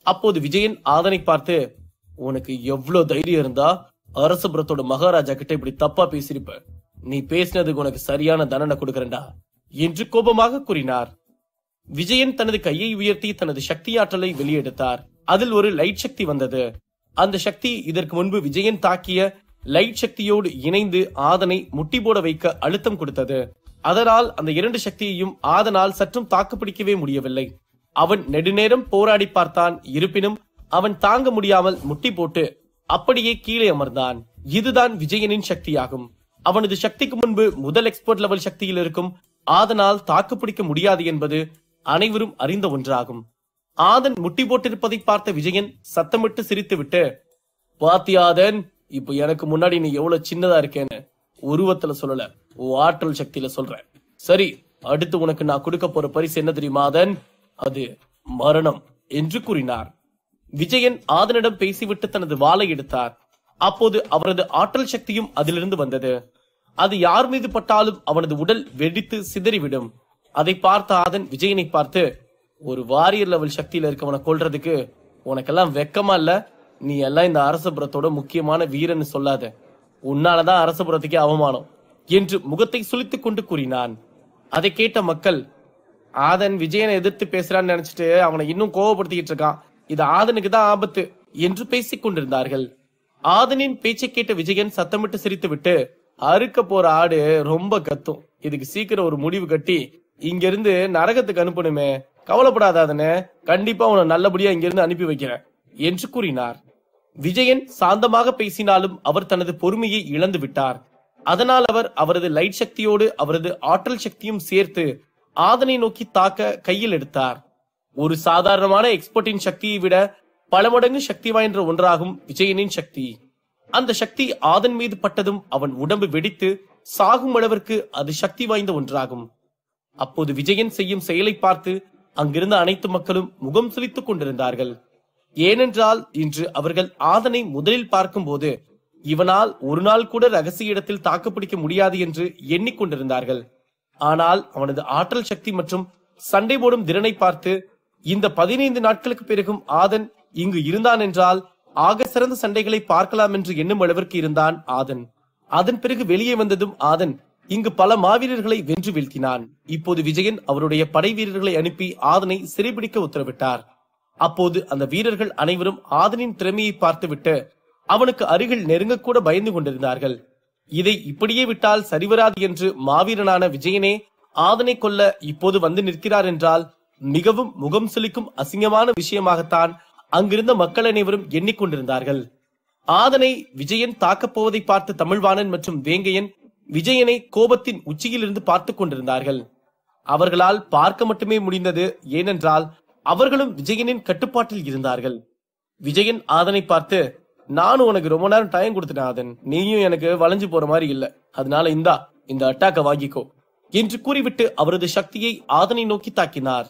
அப்போது விஜயன் ஆதனை பார்த்து, உனக்கு எவ்வளவு தைரியம் இருந்தா அரசபுரத்தோட மகாராஜா கிட்ட இப்படி தப்பா பேசிருப்ப, நீ பேசினதுக்கு உனக்கு சரியான தண்டனை கொடுக்கறேன்டா என்று கோபமாக கூறினார். விஜயன் தனது கையை உயர்த்தி தனது சக்தி ஆற்றலை வெளியெடுத்தார். அதில் ஒரு லைட் சக்தி வந்தது. அந்த சக்தி இதற்கு முன்பு விஜயன் தாக்கிய லைட் சக்தியோடு இணைந்து ஆதனை முட்டி போட வைக்க அழுத்தம் கொடுத்தது. அதனால் அந்த இரண்டு சக்தியையும் ஆதனால் சற்றும் தாக்குப்பிடிக்கவே முடியவில்லை. அவன் நெடுநேரம் போராடி பார்த்தான். இருப்பினும் அவன் தாங்க முடியாமல் முட்டி போட்டு அப்படியே கீழே அமர்ந்தான். இதுதான் விஜயனின் சக்தியாகும். அவனது சக்திக்கு முன்பு முதல் எக்ஸ்பர்ட் லெவல் சக்தியில் இருக்கும் ஆதனால் தாக்குப்பிடிக்க முடியாது என்பது அனைவரும் அறிந்த ஒன்றாகும். ஆதன் முட்டி போட்டிருப்பதை பார்த்த விஜயன் சத்தமிட்டு சிரித்துவிட்டு, பாத்தியாதன், இப்ப எனக்கு முன்னாடி நீ எவ்வளவு சின்னதா இருக்கேன்னு உருவத்துல சொல்லல, ஆற்றல் சக்தியில சொல்றேன். சரி, அடுத்து உனக்கு நான் கொடுக்க போற பரிசு என்ன தெரியுமா ஆதன்? அது மரணம் என்று கூறினார். விஜயன் ஆதனிடம் பேசிவிட்டு தனது வாளை எடுத்தார். அப்போது அவரது ஆற்றல் சக்தியும் அதிலிருந்து வந்தது. அது யார் மீது பட்டாலும் அவனது உடல் வெடித்து சிதறிவிடும். அதை பார்த்த ஆதன் விஜயனை பார்த்து, ஒரு வாரியர் லெவல் சக்தியில இருக்கவனை கொல்றதுக்கு உனக்கெல்லாம் வெக்கமா இல்ல? நீ எல்லாம் இந்த அரசபுரத்தோட முக்கியமான வீரன்னு சொல்லாத, உன்னாலதான் அரசபுரத்துக்கே அவமானம் என்று முகத்தை சுளித்துக் கொண்டு கூறினான். அதை கேட்ட மக்கள், ஆதன் விஜயனை எதிர்த்து பேசுறான்னு நினைச்சிட்டு அவனை இன்னும் கோவப்படுத்திக்கிட்டு இருக்கான், இது ஆதனுக்கு தான் ஆபத்து என்று பேசிக் கொண்டிருந்தார்கள். ஆதனின் பேச்சை கேட்ட விஜயன் சத்தமிட்டு சிரித்துவிட்டு, அறுக்க போற ஆடு ரொம்ப கத்தும், இதுக்கு சீக்கிரம் ஒரு முடிவு கட்டி இங்கிருந்து நரகத்துக்கு அனுப்பணுமே, கவலைப்படாதாதனே, கண்டிப்பா உன்னை நல்லபடியா இங்கிருந்து அனுப்பி வைக்கிறேன் என்று கூறினார். விஜயன் சாந்தமாக பேசினாலும் அவர் தனது பொறுமையை இழந்து விட்டார். அதனால் அவர் அவரது லைட் சக்தியோடு அவரது ஆற்றல் சக்தியும் சேர்த்து ஆதனை நோக்கி தாக்க கையில் எடுத்தார். ஒரு சாதாரணமான எக்ஸ்பர்ட்டின் சக்தியை விட பல மடங்கு சக்தி வாய்ந்த ஒன்றாகும் விஜயனின் சக்தி. அந்த சக்தி ஆதன் மீது பட்டதும் அவன் உடம்பு வெடித்து சாகும் அளவிற்கு அது சக்தி வாய்ந்த ஒன்றாகும். அப்போது விஜயன் செய்யும் செயலை பார்த்து அங்கிருந்த அனைத்து மக்களும் முகம் சுளித்துக் கொண்டிருந்தார்கள். ஏனென்றால் இன்று அவர்கள் ஆதனை முதலில் பார்க்கும் போது இவனால் ஒரு நாள் கூட ரகசிய இடத்தில் தாக்குப்பிடிக்க முடியாது என்று எண்ணிக்கொண்டிருந்தார்கள். ஆனால் அவனது ஆற்றல் சக்தி மற்றும் சண்டை போடும் திறனை பார்த்து இந்த 15 நாட்களுக்கு பிறகும் ஆதன் இங்கு இருந்தான் என்றால் ஆக சிறந்த சண்டைகளை பார்க்கலாம் என்று எண்ணும் அளவிற்கு இருந்தான் ஆதன். அதன் பிறகு வெளியே வந்ததும் ஆதன் இங்கு பல மாவீரர்களை வென்று வீழ்த்தினான். இப்போது விஜயன் அவருடைய படை வீரர்களை அனுப்பி ஆதனை சிறைபிடிக்க உத்தரவிட்டார். அப்போது அந்த வீரர்கள் அனைவரும் ஆதனின் திறமையை பார்த்துவிட்டு அவனுக்கு அருகில் நெருங்கக்கூட பயந்து கொண்டிருந்தார்கள். இதை இப்படியே விட்டால் சரிவராது என்று மாவீரனான விஜயனே ஆதனை கொல்ல இப்போது வந்து நிற்கிறார் என்றால் மிகவும் முகம் சுளிக்கும் அசிங்கமான விஷயமாகத்தான் அங்கிருந்த மக்கள் அனைவரும் எண்ணிக்கொண்டிருந்தார்கள். ஆதனை விஜயன் தாக்கப் போவதை பார்த்து தமிழ்வாணன் மற்றும் வேங்கையன் விஜயனை கோபத்தின் உச்சியில் இருந்து பார்த்து கொண்டிருந்தார்கள். அவர்களால் பார்க்க மட்டுமே முடிந்தது. ஏனென்றால் அவர்களும் விஜயனின் கட்டுப்பாட்டில் இருந்தார்கள். விஜயன் ஆதனை பார்த்து, நானும் உனக்கு ரொம்ப நேரம் டைம் கொடுத்துட்டேன் ஆதன், நீயும் எனக்கு வளைஞ்சு போற மாதிரி இல்ல, அதனால இந்த அட்டாக்க வாங்கிக்கோ என்று கூறிவிட்டு அவரது சக்தியை ஆதனை நோக்கி தாக்கினார்.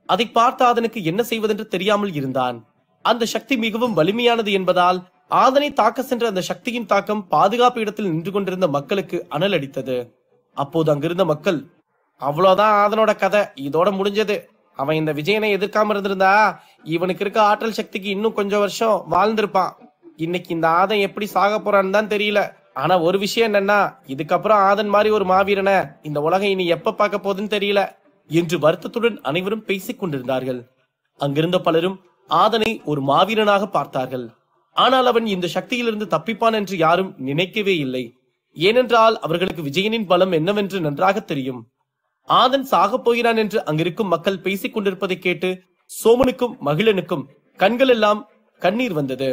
அதை பார்த்த ஆதனுக்கு என்ன செய்வதென்று தெரியாமல் இருந்தான். அந்த சக்தி மிகவும் வலிமையானது என்பதால் ஆதனை தாக்க சென்ற அந்த சக்தியின் தாக்கம் பாதுகாப்பு இடத்தில் நின்று கொண்டிருந்த மக்களுக்கு அனல் அடித்தது. அப்போது அங்கிருந்த மக்கள், அவ்வளவுதான் ஆதனோட கதை, இதோட முடிஞ்சது. அவன் இந்த விஜயனை எதிர்க்காம இருந்திருந்தா இவனுக்கு இருக்க ஆற்றல் சக்திக்கு இன்னும் கொஞ்சம் வருஷம் வாழ்ந்திருப்பான். இன்னைக்கு இந்த ஆதன் எப்படி சாக போறான்னு தான் தெரியல. ஆனா ஒரு விஷயம் என்னன்னா, இதுக்கப்புறம் ஆதன் மாதிரி ஒரு மாவீரனை இந்த உலகம் இனி எப்ப பார்க்க போகுதுன்னு தெரியல என்று வருத்தத்துடன் அனைவரும் பேசிக் கொண்டிருந்தார்கள். அங்கிருந்த பலரும் ஆதனை ஒரு மாவீரனாக பார்த்தார்கள். ஆனால் அவன் இந்த சக்தியிலிருந்து தப்பிப்பான் என்று யாரும் நினைக்கவே இல்லை. ஏனென்றால் அவர்களுக்கு விஜயனின் பலம் என்னவென்று நன்றாக தெரியும். ஆதன் சாகப் போகிறான் என்று அங்கிருக்கும் மக்கள் பேசிக் கொண்டிருப்பதை கேட்டு சோமனுக்கும் மகிழனுக்கும் கண்கள் எல்லாம் கண்ணீர் வந்தது.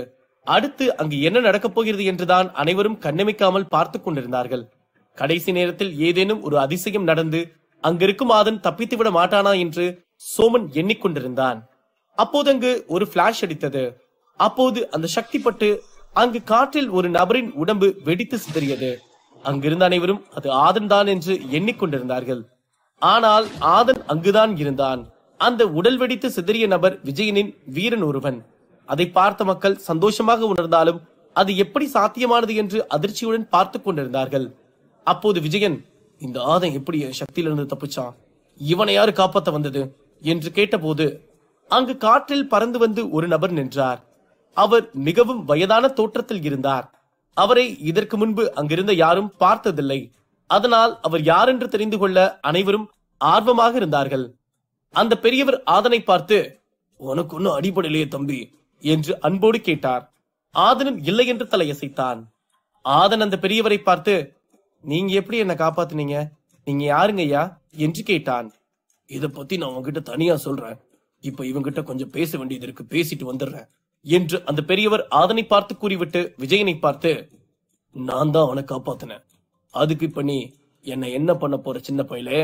அடுத்து அங்கு என்ன நடக்கப் போகிறது என்றுதான் அனைவரும் கண்ணமிக்காமல் பார்த்து கொண்டிருந்தார்கள். கடைசி நேரத்தில் ஏதேனும் ஒரு அதிசயம் நடந்து அங்கிருக்கும் ஆதன் தப்பித்து விட மாட்டானா என்று சோமன் எண்ணிக்கொண்டிருந்தான். அப்போது அங்கு ஒரு பிளாஷ் அடித்தது. அப்போது அந்த சக்தி பட்டு அங்கு காற்றில் ஒரு நபரின் உடம்பு வெடித்து சிதறியது. அங்கிருந்த அனைவரும் அது ஆதன் தான் என்று எண்ணிக்கொண்டிருந்தார்கள். ஆனால் ஆதன் அங்குதான் இருந்தான். அந்த உடல் வெடித்து சிதறிய நபர் விஜயனின் வீரன் ஒருவன். அதை பார்த்த மக்கள் சந்தோஷமாக உணர்ந்தாலும் அது எப்படி சாத்தியமானது என்று அதிர்ச்சியுடன் பார்த்து கொண்டிருந்தார்கள். அப்போது விஜயன், இந்த ஆதன் எப்படி சக்தியிலிருந்து தப்பிச்சான், இவனை யாரு காப்பாத்த வந்தது என்று கேட்டபோது அங்கு காற்றில் பறந்து வந்து ஒரு நபர் நின்றார். அவர் மிகவும் வயதான தோற்றத்தில் இருந்தார். அவரை இதற்கு முன்பு அங்கிருந்த யாரும் பார்த்ததில்லை. அதனால் அவர் யார் என்று தெரிந்து கொள்ள அனைவரும் ஆர்வமாக இருந்தார்கள். அந்த பெரியவர் ஆதனை பார்த்து, உனக்கு ஒன்னும் அடிபடலையே தம்பி என்று அன்போடு கேட்டார். ஆதனும் இல்லை என்று தலையசைத்தான். ஆதன் அந்த பெரியவரை பார்த்து, நீங்க எப்படி என்ன காப்பாத்துனீங்க, நீங்க யாருங்க ஐயா என்று கேட்டான். இத பத்தி நான் உங்ககிட்ட தனியா சொல்றேன், இப்ப இவங்கிட்ட கொஞ்சம் பேச வேண்டியது இருக்கு, பேசிட்டு வந்துடுறேன் என்று அந்த பெரியவர் ஆதனை பார்த்து கூறிவிட்டு விஜயனை பார்த்து, நான் தான் அவனை காப்பாத்தினேன், அதுக்கு இப்ப நீ என்ன பண்ண போற சின்ன பையலே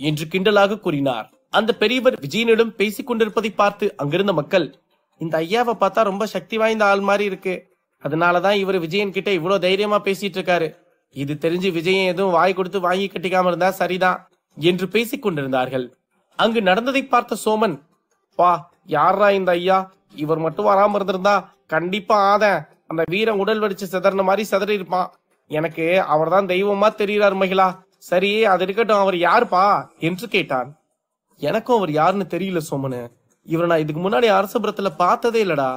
என்று கிண்டலாக கூறினார். அந்த பெரியவர் விஜயனிடம் பேசிக் கொண்டிருப்பதை பார்த்து அங்கிருந்த மக்கள், இந்த ஐயாவை பார்த்தா ரொம்ப சக்தி வாய்ந்த ஆள் மாதிரி இருக்கு, அதனாலதான் இவர் விஜயன் கிட்ட இவ்வளவு தைரியமா பேசிட்டு இருக்காரு, இது தெரிஞ்சு விஜயன் எதுவும் வாய் கொடுத்து வாங்கி கட்டிக்காம இருந்தா சரிதான் என்று பேசிக் கொண்டிருந்தார்கள். அங்கு நடந்ததை பார்த்த சோமன், பா யாரா இந்த ஐயா, இவர் மட்டும் வராம இருந்திருந்தா கண்டிப்பா ஆதன் அந்த வீரன் உடல் வெடிச்சு சிதறின மாதிரி சிதறி இருப்பான், எனக்கு அவர் தான் தெய்வமா தெரிகிறார் மகிழா, சரி அது இருக்கட்டும், அவர் யாருப்பா என்று கேட்டான். எனக்கும் அவர் யாருன்னு தெரியல சோமனு, இவரை நான் இதுக்கு முன்னாடி அரசபுரத்துல பார்த்ததே இல்லடா,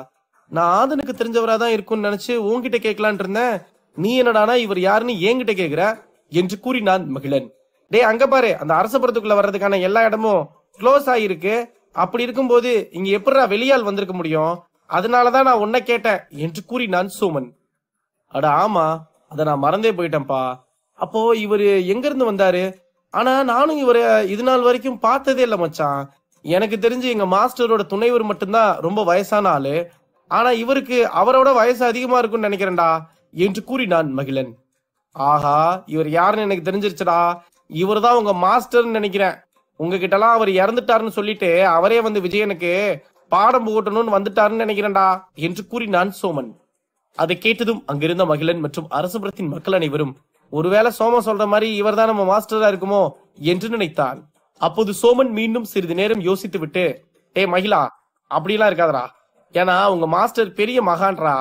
நான் ஆதனுக்கு தெரிஞ்சவராதான் இருக்கும்னு நினைச்சு உன்கிட்ட கேட்கலான் இருந்தேன், நீ என்னடானா இவர் யாருன்னு என்கிட்ட கேக்குற என்று கூறினான் மகிழன். டே அங்க பாரு, அந்த அரசபுரத்துக்குள்ள வர்றதுக்கான எல்லா இடமும் க்ளோஸ் ஆயிருக்கு, அப்படி இருக்கும்போது இங்க எப்படா வெளியால் வந்திருக்க முடியும், அதனாலதான் நான் உன்னை கேட்டேன் என்று கூறினான் சோமன். அட ஆமா, அத நான் மறந்தே போயிட்டேன்ப்பா, அப்போ இவரு எங்க இருந்து வந்தாரு, ஆனா நானும் இவரை இது நாள் வரைக்கும் பார்த்ததே இல்ல மச்சான், எனக்கு தெரிஞ்சு எங்க மாஸ்டரோட துணைவர் மட்டும்தான் ரொம்ப வயசான ஆளு, ஆனா இவருக்கு அவரோட வயசு அதிகமா இருக்கும்னு நினைக்கிறேன்டா என்று கூறினான் மகிழன். ஆஹா, இவர் யாருன்னு எனக்கு தெரிஞ்சிருச்சடா, இவர் தான் உங்க மாஸ்டர்னு நினைக்கிறேன், உங்ககிட்ட எல்லாம் அவர் இறந்துட்டாருன்னு சொல்லிட்டு அவரே வந்து விஜயனுக்கு பாடம் புகட்டணும்னு வந்துட்டாருன்னு நினைக்கிறேன்டா என்று கூறினான் சோமன். அதை கேட்டதும் அங்கிருந்த மகிழன் மற்றும் அரசபுரத்தின் மக்கள் அனைவரும் ஒருவேளை சோமன் சொல்ற மாதிரி இவர்தான் நம்ம மாஸ்டரா இருக்குமோ என்று நினைத்தான். அப்போது சோமன் மீண்டும் சிறிது நேரம் யோசித்து விட்டு, மகிழா, அப்படிலாம் இருக்காதரா. ஏன்னா உங்க மாஸ்டர் பெரிய மகான்ரா.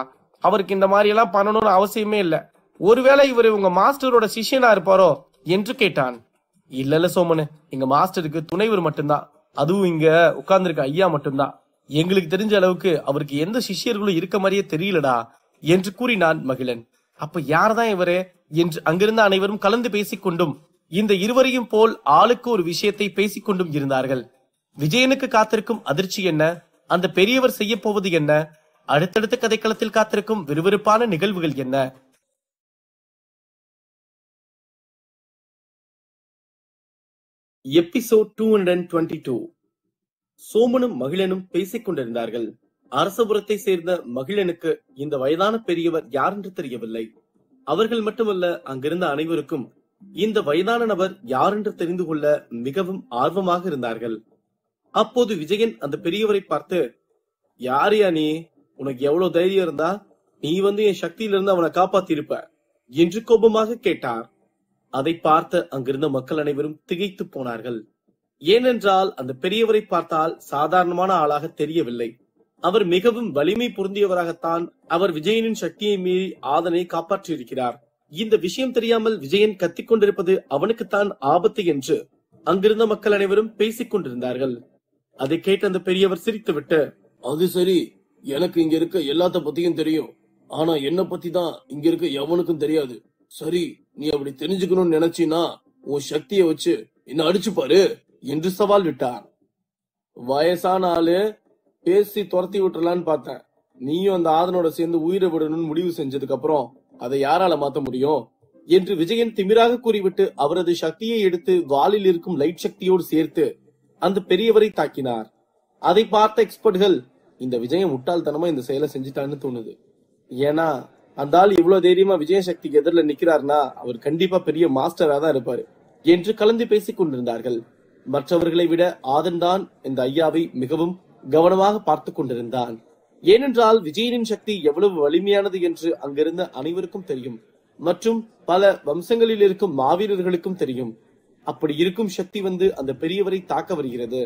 அவருக்கு இந்த மாதிரி எல்லாம் பண்ணணும்னு அவசியமே இல்ல. ஒருவேளை இவரு உங்க மாஸ்டரோட சிஷ்யனா இருப்பாரோ என்று கேட்டான். இல்ல சோமனு, எங்க மாஸ்டருக்கு துணைவர் மட்டும்தான். அதுவும் இங்க உட்கார்ந்துருக்க ஐயா மட்டும்தான். எங்களுக்கு தெரிஞ்ச அளவுக்கு அவருக்கு எந்த சிஷ்யர்களும் இருக்க மாதிரியே தெரியலடா என்று கூறினான் மகிழன். அப்ப யார்தான் இவரு என்று அங்கிருந்த அனைவரும் கலந்து பேசிக்கொண்டும் இந்த இருவரையும் போல் ஆளுக்கு ஒரு விஷயத்தை பேசிக்கொண்டும் இருந்தார்கள். விஜயனுக்கு காத்திருக்கும் அதிர்ச்சி என்ன, அந்த பெரியவர் செய்ய போவது என்ன, அடுத்தடுத்த கதைக்களத்தில் காத்திருக்கும் விறுவிறுப்பான நிகழ்வுகள் என்ன? எபிசோட் 222. சோமனும் மகிழனும் பேசிக் கொண்டிருந்தார்கள். அரசபுரத்தை சேர்ந்த மகிழனுக்கு இந்த வயதான பெரியவர் யார் என்று தெரியவில்லை. அவர்கள் மட்டுமல்ல, அங்கிருந்த அனைவருக்கும் இந்த வயதான நபர் யார் என்று தெரிந்து கொள்ள மிகவும் ஆர்வமாக இருந்தார்கள். அப்போது விஜயன் அந்த பெரியவரை பார்த்து, யாரையா நீ? உனக்கு எவ்வளவு தைரியம் இருந்தா நீ வந்து என் சக்தியிலிருந்து அவனை காப்பாத்திருப்ப என்று கோபமாக கேட்டார். அதை பார்த்த அங்கிருந்த மக்கள் அனைவரும் திகைத்து போனார்கள். ஏனென்றால் அந்த பெரியவரை பார்த்தால் சாதாரணமான ஆளாக தெரியவில்லை. அவர் மிகவும் வலிமை பொருந்தியவராகத்தான் அவர் விஜயனின் சக்தியை மீறி ஆதனை காப்பாற்றியிருக்கிறார். இந்த விஷயம் தெரியாமல் விஜயன் கத்திக் கொண்டிருப்பது அவனுக்குத்தான் ஆபத்து என்று அங்கிருந்த மக்கள் அனைவரும் பேசிக் கொண்டிருந்தார்கள். அதை கேட்டு அந்த பெரியவர் சிரித்துவிட்டு, அது சரி, எனக்கு இங்க இருக்க எல்லாத்த பத்தியும் தெரியும். ஆனா என்ன பத்தி தான் இங்க இருக்க எவனுக்கும் தெரியாது. சரி, நீ அப்படி தெரிஞ்சுக்கணும்னு நினைச்சினா உன் சக்தியை வச்சு என்ன அடிச்சு பாரு என்று சவால் விட்டார். வயசான ஆளு, பேசி துரத்தி விட்டுறலான்னு பார்த்தேன். நீயும் அந்த ஆதனோட சேர்ந்து உயிரை விடணும்னு முடிவு செஞ்சதுக்கு அப்புறம் அதை யாரால மாத்த முடியும் என்று விஜயன் திமிராக கூறிவிட்டு அவரது சக்தியை எடுத்து வாளில் இருக்கும் லைட் சக்தியோடு சேர்த்து அந்த பெரியவரை தாக்கினார். அதை பார்த்த எக்ஸ்பர்ட்கள், இந்த விஜயன் முட்டாள்தனமா இந்த செயலை செஞ்சுட்டான்னு தோணுது. ஏன்னா அந்த ஆள் இவ்வளவு தைரியமா விஜய சக்திக்கு எதிரில் நிக்கிறார்னா அவர் கண்டிப்பா பெரிய மாஸ்டரா தான் இருப்பாரு என்று கலந்து பேசிக் கொண்டிருந்தார்கள். மற்றவர்களை விட ஆதன் தான் இந்த ஐயாவை மிகவும் கவனமாக பார்த்து கொண்டிருந்தான். ஏனென்றால் விஜயனின் சக்தி எவ்வளவு வலிமையானது என்று அங்கிருந்த அனைவருக்கும் தெரியும் மற்றும் பல வம்சங்களில் இருக்கும் மாவீரர்களுக்கும் தெரியும். அப்படி இருக்கும் சக்தி வந்து அந்த பெரியவரை தாக்க வருகிறது.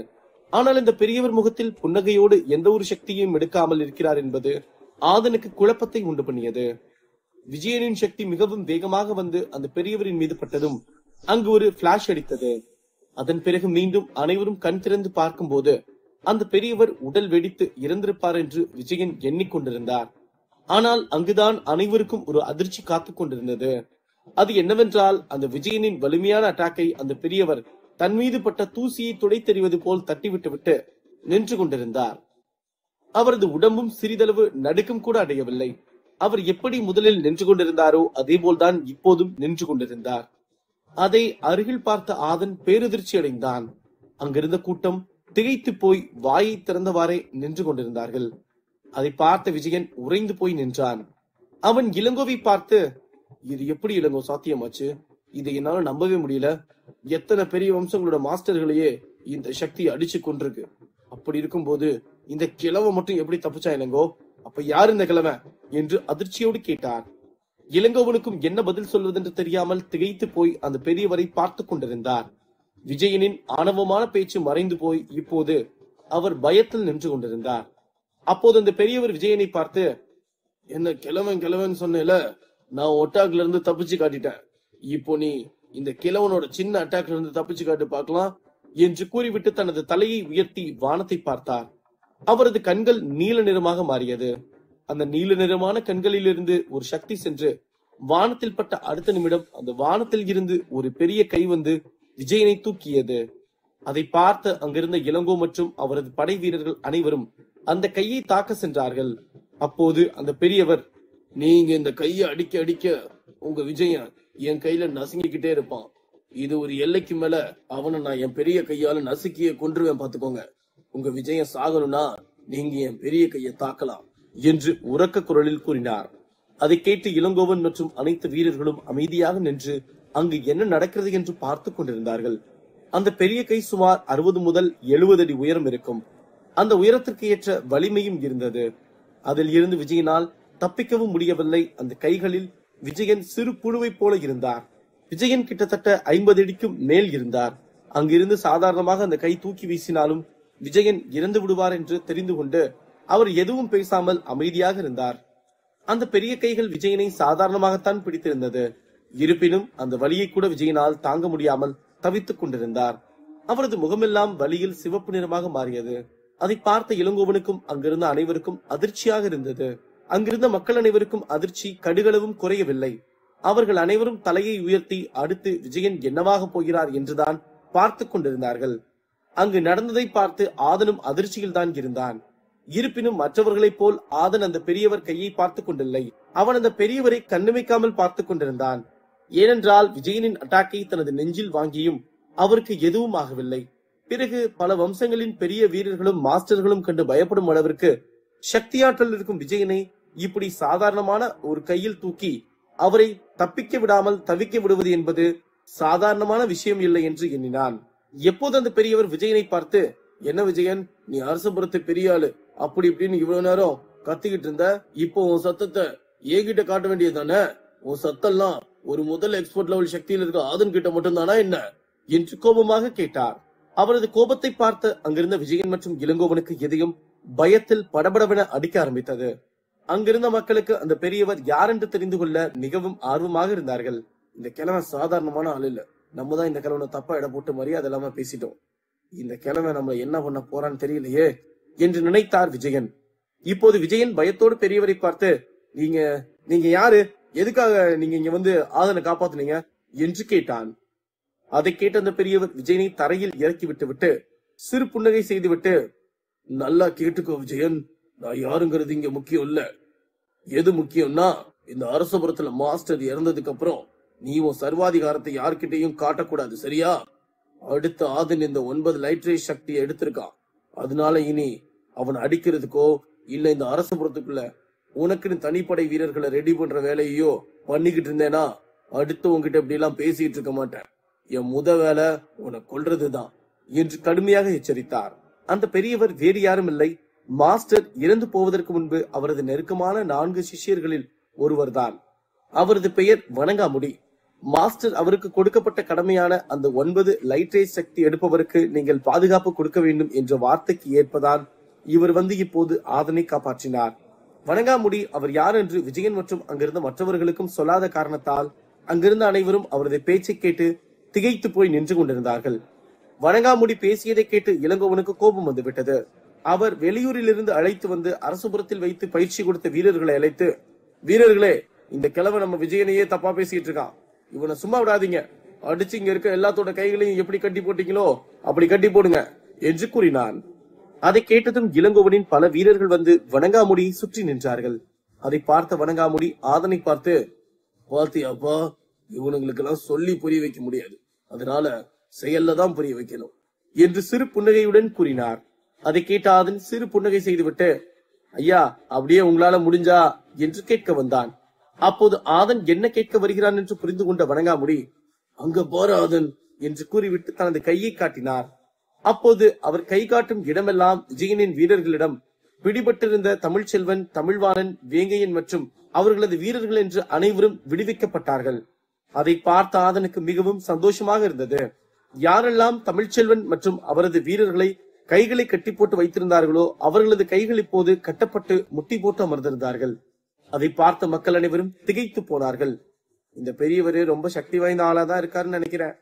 ஆனால் இந்த பெரியவர் முகத்தில் புன்னகையோடு எந்த ஒரு சக்தியையும் எடுக்காமல் இருக்கிறார் என்பது ஆதனுக்கு குழப்பத்தை உண்டு பண்ணியது. விஜயனின் சக்தி மிகவும் வேகமாக வந்து அந்த பெரியவரின் மீது பட்டதும் அங்கு ஒரு பிளாஷ் அடித்தது. அதன் பிறகு மீண்டும் அனைவரும் கண் திறந்து பார்க்கும் போது அந்த பெரியவர் உடல் வெடித்து இறந்திருப்பார் என்று விஜயன் எண்ணிக்கொண்டிருந்தார். ஆனால் அங்குதான் அனைவருக்கும் ஒரு அதிர்ச்சி காத்துக் கொண்டிருந்தது. அது என்னவென்றால், அந்த விஜயனின் வலிமையான அட்டாக்கை அந்த பெரியவர் தன் மீது பட்ட தூசியை துடைத்தெறிவது போல் தட்டிவிட்டு நின்று கொண்டிருந்தார். அவரது உடம்பும் சிறிதளவு நடுக்கம் கூட அடையவில்லை. அவர் எப்படி முதலில் நின்று கொண்டிருந்தாரோ அதே போல்தான் இப்போதும் நின்று கொண்டிருந்தார். அதை அருகில் பார்த்த ஆதன் பேரதிர்ச்சி அடைந்தான். அங்கிருந்த கூட்டம் திகைத்து போய் வாயை திறந்தவாறே நின்று கொண்டிருந்தார்கள். அதை பார்த்த விஜயன் உறைந்து போய் நின்றான். அவன் இளங்கோவை பார்த்து, இது எப்படி இளங்கோ சாத்தியமாச்சு? இதை என்னால நம்பவே முடியல. எத்தனை பெரிய வம்சங்களோட மாஸ்டர்களையே இந்த சக்தி அடிச்சு கொண்டிருக்கு. அப்படி இருக்கும் போது இந்த கிழவன் மட்டும் எப்படி தப்பிச்சா இளங்கோ? அப்ப யார் இந்த கிழவன் என்று அதிர்ச்சியோடு கேட்டார். இளங்கோவனுக்கும் என்ன பதில் சொல்வதென்று தெரியாமல் திகைத்து போய் அந்த பெரியவரை பார்த்து கொண்டிருந்தார். விஜயனின் ஆணவமான பேச்சு மறைந்து போய் இப்போது அவர் பயத்தில் நின்று கொண்டிருந்தார். அப்போது அந்த பெரியவர் விஜயனை பார்த்து, என்ன கிழவன் சொன்னேல, நான் ஒட்டாக்ல இருந்து தப்பிச்சு காட்டிட்டேன். இப்போ நீ இந்த கிழவனோட சின்ன அட்டாக்ல இருந்து தப்பிச்சு காட்டு பார்க்கலாம் என்று கூறிவிட்டு தனது தலையை உயர்த்தி வானத்தை பார்த்தார். அவரது கண்கள் நீல நிறமாக மாறியது. அந்த நீல நிறமான கண்களில் இருந்து ஒரு சக்தி சென்று வானத்தில் பட்ட அடுத்த நிமிடம் அந்த வானத்தில் இருந்து ஒரு பெரிய கை வந்து விஜயனை தூக்கியது. அதை பார்த்த அங்கிருந்த இளங்கோ மற்றும் அவரது படை வீரர்கள் அனைவரும் அந்த கையை தாக்க சென்றார்கள். அப்போது அந்த பெரியவர், நீங்க இந்த கையை அடிக்க அடிக்க உங்க விஜயன் என் கையில நசுங்கிக்கிட்டே இருப்பான். இது ஒரு எல்லைக்கு மேல அவனை நான் என் பெரிய கையால நசுக்கிய கொன்றுவேன் பாத்துக்கோங்க. உங்க விஜயன் சாகணும்னா நீங்க என் பெரிய கையை தாக்கலாம் என்று உரக்க குரலில் கூறினார். அதை கேட்டு இளங்கோவன் மற்றும் அனைத்து வீரர்களும் அமைதியாக நின்று அங்கு என்ன நடக்கிறது என்று பார்த்து கொண்டிருந்தார்கள். அந்த பெரிய கை சுமார் 60 முதல் 70 அடி உயரம் இருக்கும். அந்த உயரத்திற்கு ஏற்ற வலிமையும் இருந்தது. அதில் இருந்து விஜயனால் தப்பிக்கவும் முடியவில்லை. அந்த கைகளில் விஜயன் சிறு புழுவை போல இருந்தார். விஜயன் கிட்டத்தட்ட 50 அடிக்கும் மேல் இருந்தார். அங்கிருந்து சாதாரணமாக அந்த கை தூக்கி வீசினாலும் விஜயன் இறந்து விடுவார் என்று தெரிந்து கொண்டு அவர் எதுவும் பேசாமல் அமைதியாக இருந்தார். அந்த பெரிய கைகள் விஜயனை சாதாரணமாகத்தான் பிடித்திருந்தது. இருப்பினும் அந்த வலியை கூட விஜயனால் தாங்க முடியாமல் தவித்துக் கொண்டிருந்தார். அவரது முகமெல்லாம் வலியில் சிவப்பு நிறமாக மாறியது. அதை பார்த்த இளங்கோவனுக்கும் அங்கிருந்த அனைவருக்கும் அதிர்ச்சியாக இருந்தது. அங்கிருந்த மக்கள் அனைவருக்கும் அதிர்ச்சி கடுகளவும் குறையவில்லை. அவர்கள் அனைவரும் தலையை உயர்த்தி அடுத்து விஜயன் என்னவாக போகிறார் என்றுதான் பார்த்து கொண்டிருந்தார்கள். அங்கு நடந்ததை பார்த்து ஆதனும் அதிர்ச்சியில் தான் இருந்தான். இருப்பினும் மற்றவர்களைப் போல் ஆதன் அந்த பெரியவர் கையை பார்த்து கொண்டில்லை. அவன் அந்த பெரியவரை கண்ணுமைக்காமல் பார்த்து கொண்டிருந்தான். ஏனென்றால் விஜயனின் அட்டாக்கை தனது நெஞ்சில் வாங்கியும் அவருக்கு எதுவும் ஆகவில்லை. பிறகு பல வம்சங்களின் பெரிய வீரர்களும் மாஸ்டர்களும் கண்டு பயப்படும் அளவிற்கு சக்தியாற்றல் இருக்கும் விஜயனை இப்படி சாதாரணமான ஒரு கையில் தூக்கி அவரை தப்பிக்க விடாமல் தவிக்க விடுவது என்பது சாதாரணமான விஷயம் இல்லை என்று எண்ணினான். எப்போது அந்த பெரியவர் விஜயனை பார்த்து, என்ன விஜயன், நீ அரசபுரத்து பெரிய ஆளு, அப்படி இப்படின்னு இவ்வளவு நேரம் கத்திக்கிட்டு இருந்த, இப்போ உன் சத்தத்தை ஏகிட்ட காட்ட வேண்டியதுதானே? உன் சத்தம்லாம் ஒரு முதல் எக்ஸ்போர்ட் லெவல் சக்தியில் இருக்க ஆதன் கிட்ட மட்டும் தானா என்ன என்று கோபமாக கேட்டார். அவரது கோபத்தை பார்த்த அங்கிருந்த விஜயன் மற்றும் இளங்கோவனுக்கு எதையும் பயத்தில் படபடவென அடிக்க ஆரம்பித்தது. அங்கிருந்த மக்களுக்கு அந்த பெரியவர் யார் என்று தெரிந்து கொள்ள மிகவும் ஆர்வமாக இருந்தார்கள். இந்த கிழவன் சாதாரணமான ஆள் இல்ல, நம்ம தான் இந்த கிழவனை தப்பா இட போட்டு மரியாதை இல்லாம பேசிட்டோம். இந்த கிழவன் நம்ம என்ன பண்ண போறான்னு தெரியலையே என்று நினைத்தார் விஜயன். இப்போது விஜயன் பயத்தோடு பெரியவரை பார்த்து, நீங்க யாரு, எதுக்காக நீங்க இங்க வந்து ஆதனை காப்பாத்துனீங்க என்று கேட்டான். அதை கேட்ட அந்த பெரியவர் விஜயனை தரையில் இறக்கி விட்டு சிறு புன்னகை செய்துவிட்டு, நல்லா கேட்டுக்கோ விஜயன், நான் யாருங்கிறது இங்க முக்கியம் இல்ல. எது முக்கியம்னா, இந்த அரசபுரத்துல மாஸ்டர் இறந்ததுக்கு அப்புறம் நீ உன் சர்வாதிகாரத்தை யார்கிட்டையும் காட்டக்கூடாது, சரியா? அடுத்த ஆதன் இந்த 9 லைட்ரேஜ் சக்தியை எடுத்திருக்கான். அதனால இனி அவன் அடிக்கிறதுக்கோ இல்ல இந்த அரசபுரத்துக்குள்ள உனக்குன்னு தனிப்படை வீரர்களை ரெடி பண்ற வேலையோ பண்ணிக்கிட்டு இருந்தேனா அடுத்து உங்ககிட்ட இப்படி எல்லாம் பேசிட்டு இருக்க மாட்டேன். என் வேலை உன்னை கொல்றதுதான் என்று கடுமையாக எச்சரித்தார். அந்த பெரியவர் வேறு யாரும் இல்லை, மாஸ்டர் இறந்து போவதற்கு முன்பு அவரது நெருக்கமான 4 சிஷ்யர்களில் ஒருவர்தான். அவரது பெயர் வணங்காமுடி. மாஸ்டர் அவருக்கு கொடுக்கப்பட்ட கடமையான அந்த 9 லைட்ரேஜ் சக்தி எடுப்பவருக்கு நீங்கள் பாதுகாப்பு கொடுக்க வேண்டும் என்ற வார்த்தைக்கு ஏற்பதான் இவர் வந்து இப்போது ஆதனை காப்பாற்றினார். வணங்காமுடி அவர் யார் என்று விஜயன் மற்றும் அங்கிருந்த மற்றவர்களுக்கும் சொல்லாத காரணத்தால் அங்கிருந்த அனைவரும் அவரது பேச்சை கேட்டு திகைத்து போய் நின்று கொண்டிருந்தார்கள். வணங்காமுடி பேசியதை கேட்டு இளங்கோவனுக்கு கோபம் வந்துவிட்டது. அவர் வெளியூரில் இருந்து அழைத்து வந்து அரசுபுரத்தில் வைத்து பயிற்சி கொடுத்த வீரர்களை அழைத்து, வீரர்களே, இந்த கிழவ நம்ம விஜயனையே தப்பா பேசிட்டு இருக்கான், இவனை சும்மா விடாதீங்க, அடிச்சு இங்க இருக்க எல்லாத்தோட கைகளையும் எப்படி கட்டி போட்டீங்களோ அப்படி கட்டி போடுங்க என்று கூறினான். அதை கேட்டதும் இளங்கோவனின் பல வீரர்கள் வந்து வணங்காமுடியை சுற்றி நின்றார்கள். அதை பார்த்த வணங்காமுடி ஆதனை பார்த்து, பாத்தியாப்பா, இவனுங்களுக்கு எல்லாம் சொல்லி புரிய வைக்க முடியாது, அதனால செயல்ல தான் புரிய வைக்கணும் என்று சிறு புன்னகையுடன் கூறினார். அதை கேட்ட ஆதன் சிறு புன்னகை செய்துவிட்டு, ஐயா, அப்படியே உங்களால முடிஞ்சா என்று கேட்க வந்தான். அப்போது ஆதன் என்ன கேட்க வருகிறான் என்று புரிந்து கொண்ட வணங்காமுடி, அங்க போற ஆதன் என்று கூறிவிட்டு தனது கையை காட்டினார். அப்போது அவர் கை காட்டும் இடமெல்லாம் விஜயனின் வீரர்களிடம் பிடிபட்டிருந்த தமிழ்ச்செல்வன், தமிழ்வாணன், வேங்கையன் மற்றும் அவர்களது வீரர்கள் என்று அனைவரும் விடுவிக்கப்பட்டார்கள். அதை பார்த்த ஆதனுக்கு மிகவும் சந்தோஷமாக இருந்தது. யாரெல்லாம் தமிழ்ச்செல்வன் மற்றும் அவரது வீரர்களை கைகளை கட்டி போட்டு வைத்திருந்தார்களோ அவர்களது கைகள் இப்போது கட்டப்பட்டு முட்டி போட்டு அமர்ந்திருந்தார்கள். அதை பார்த்த மக்கள் அனைவரும் திகைத்து போனார்கள். இந்த பெரியவரு ரொம்ப சக்தி வாய்ந்த ஆளாதான் இருக்காருன்னு நினைக்கிறேன்.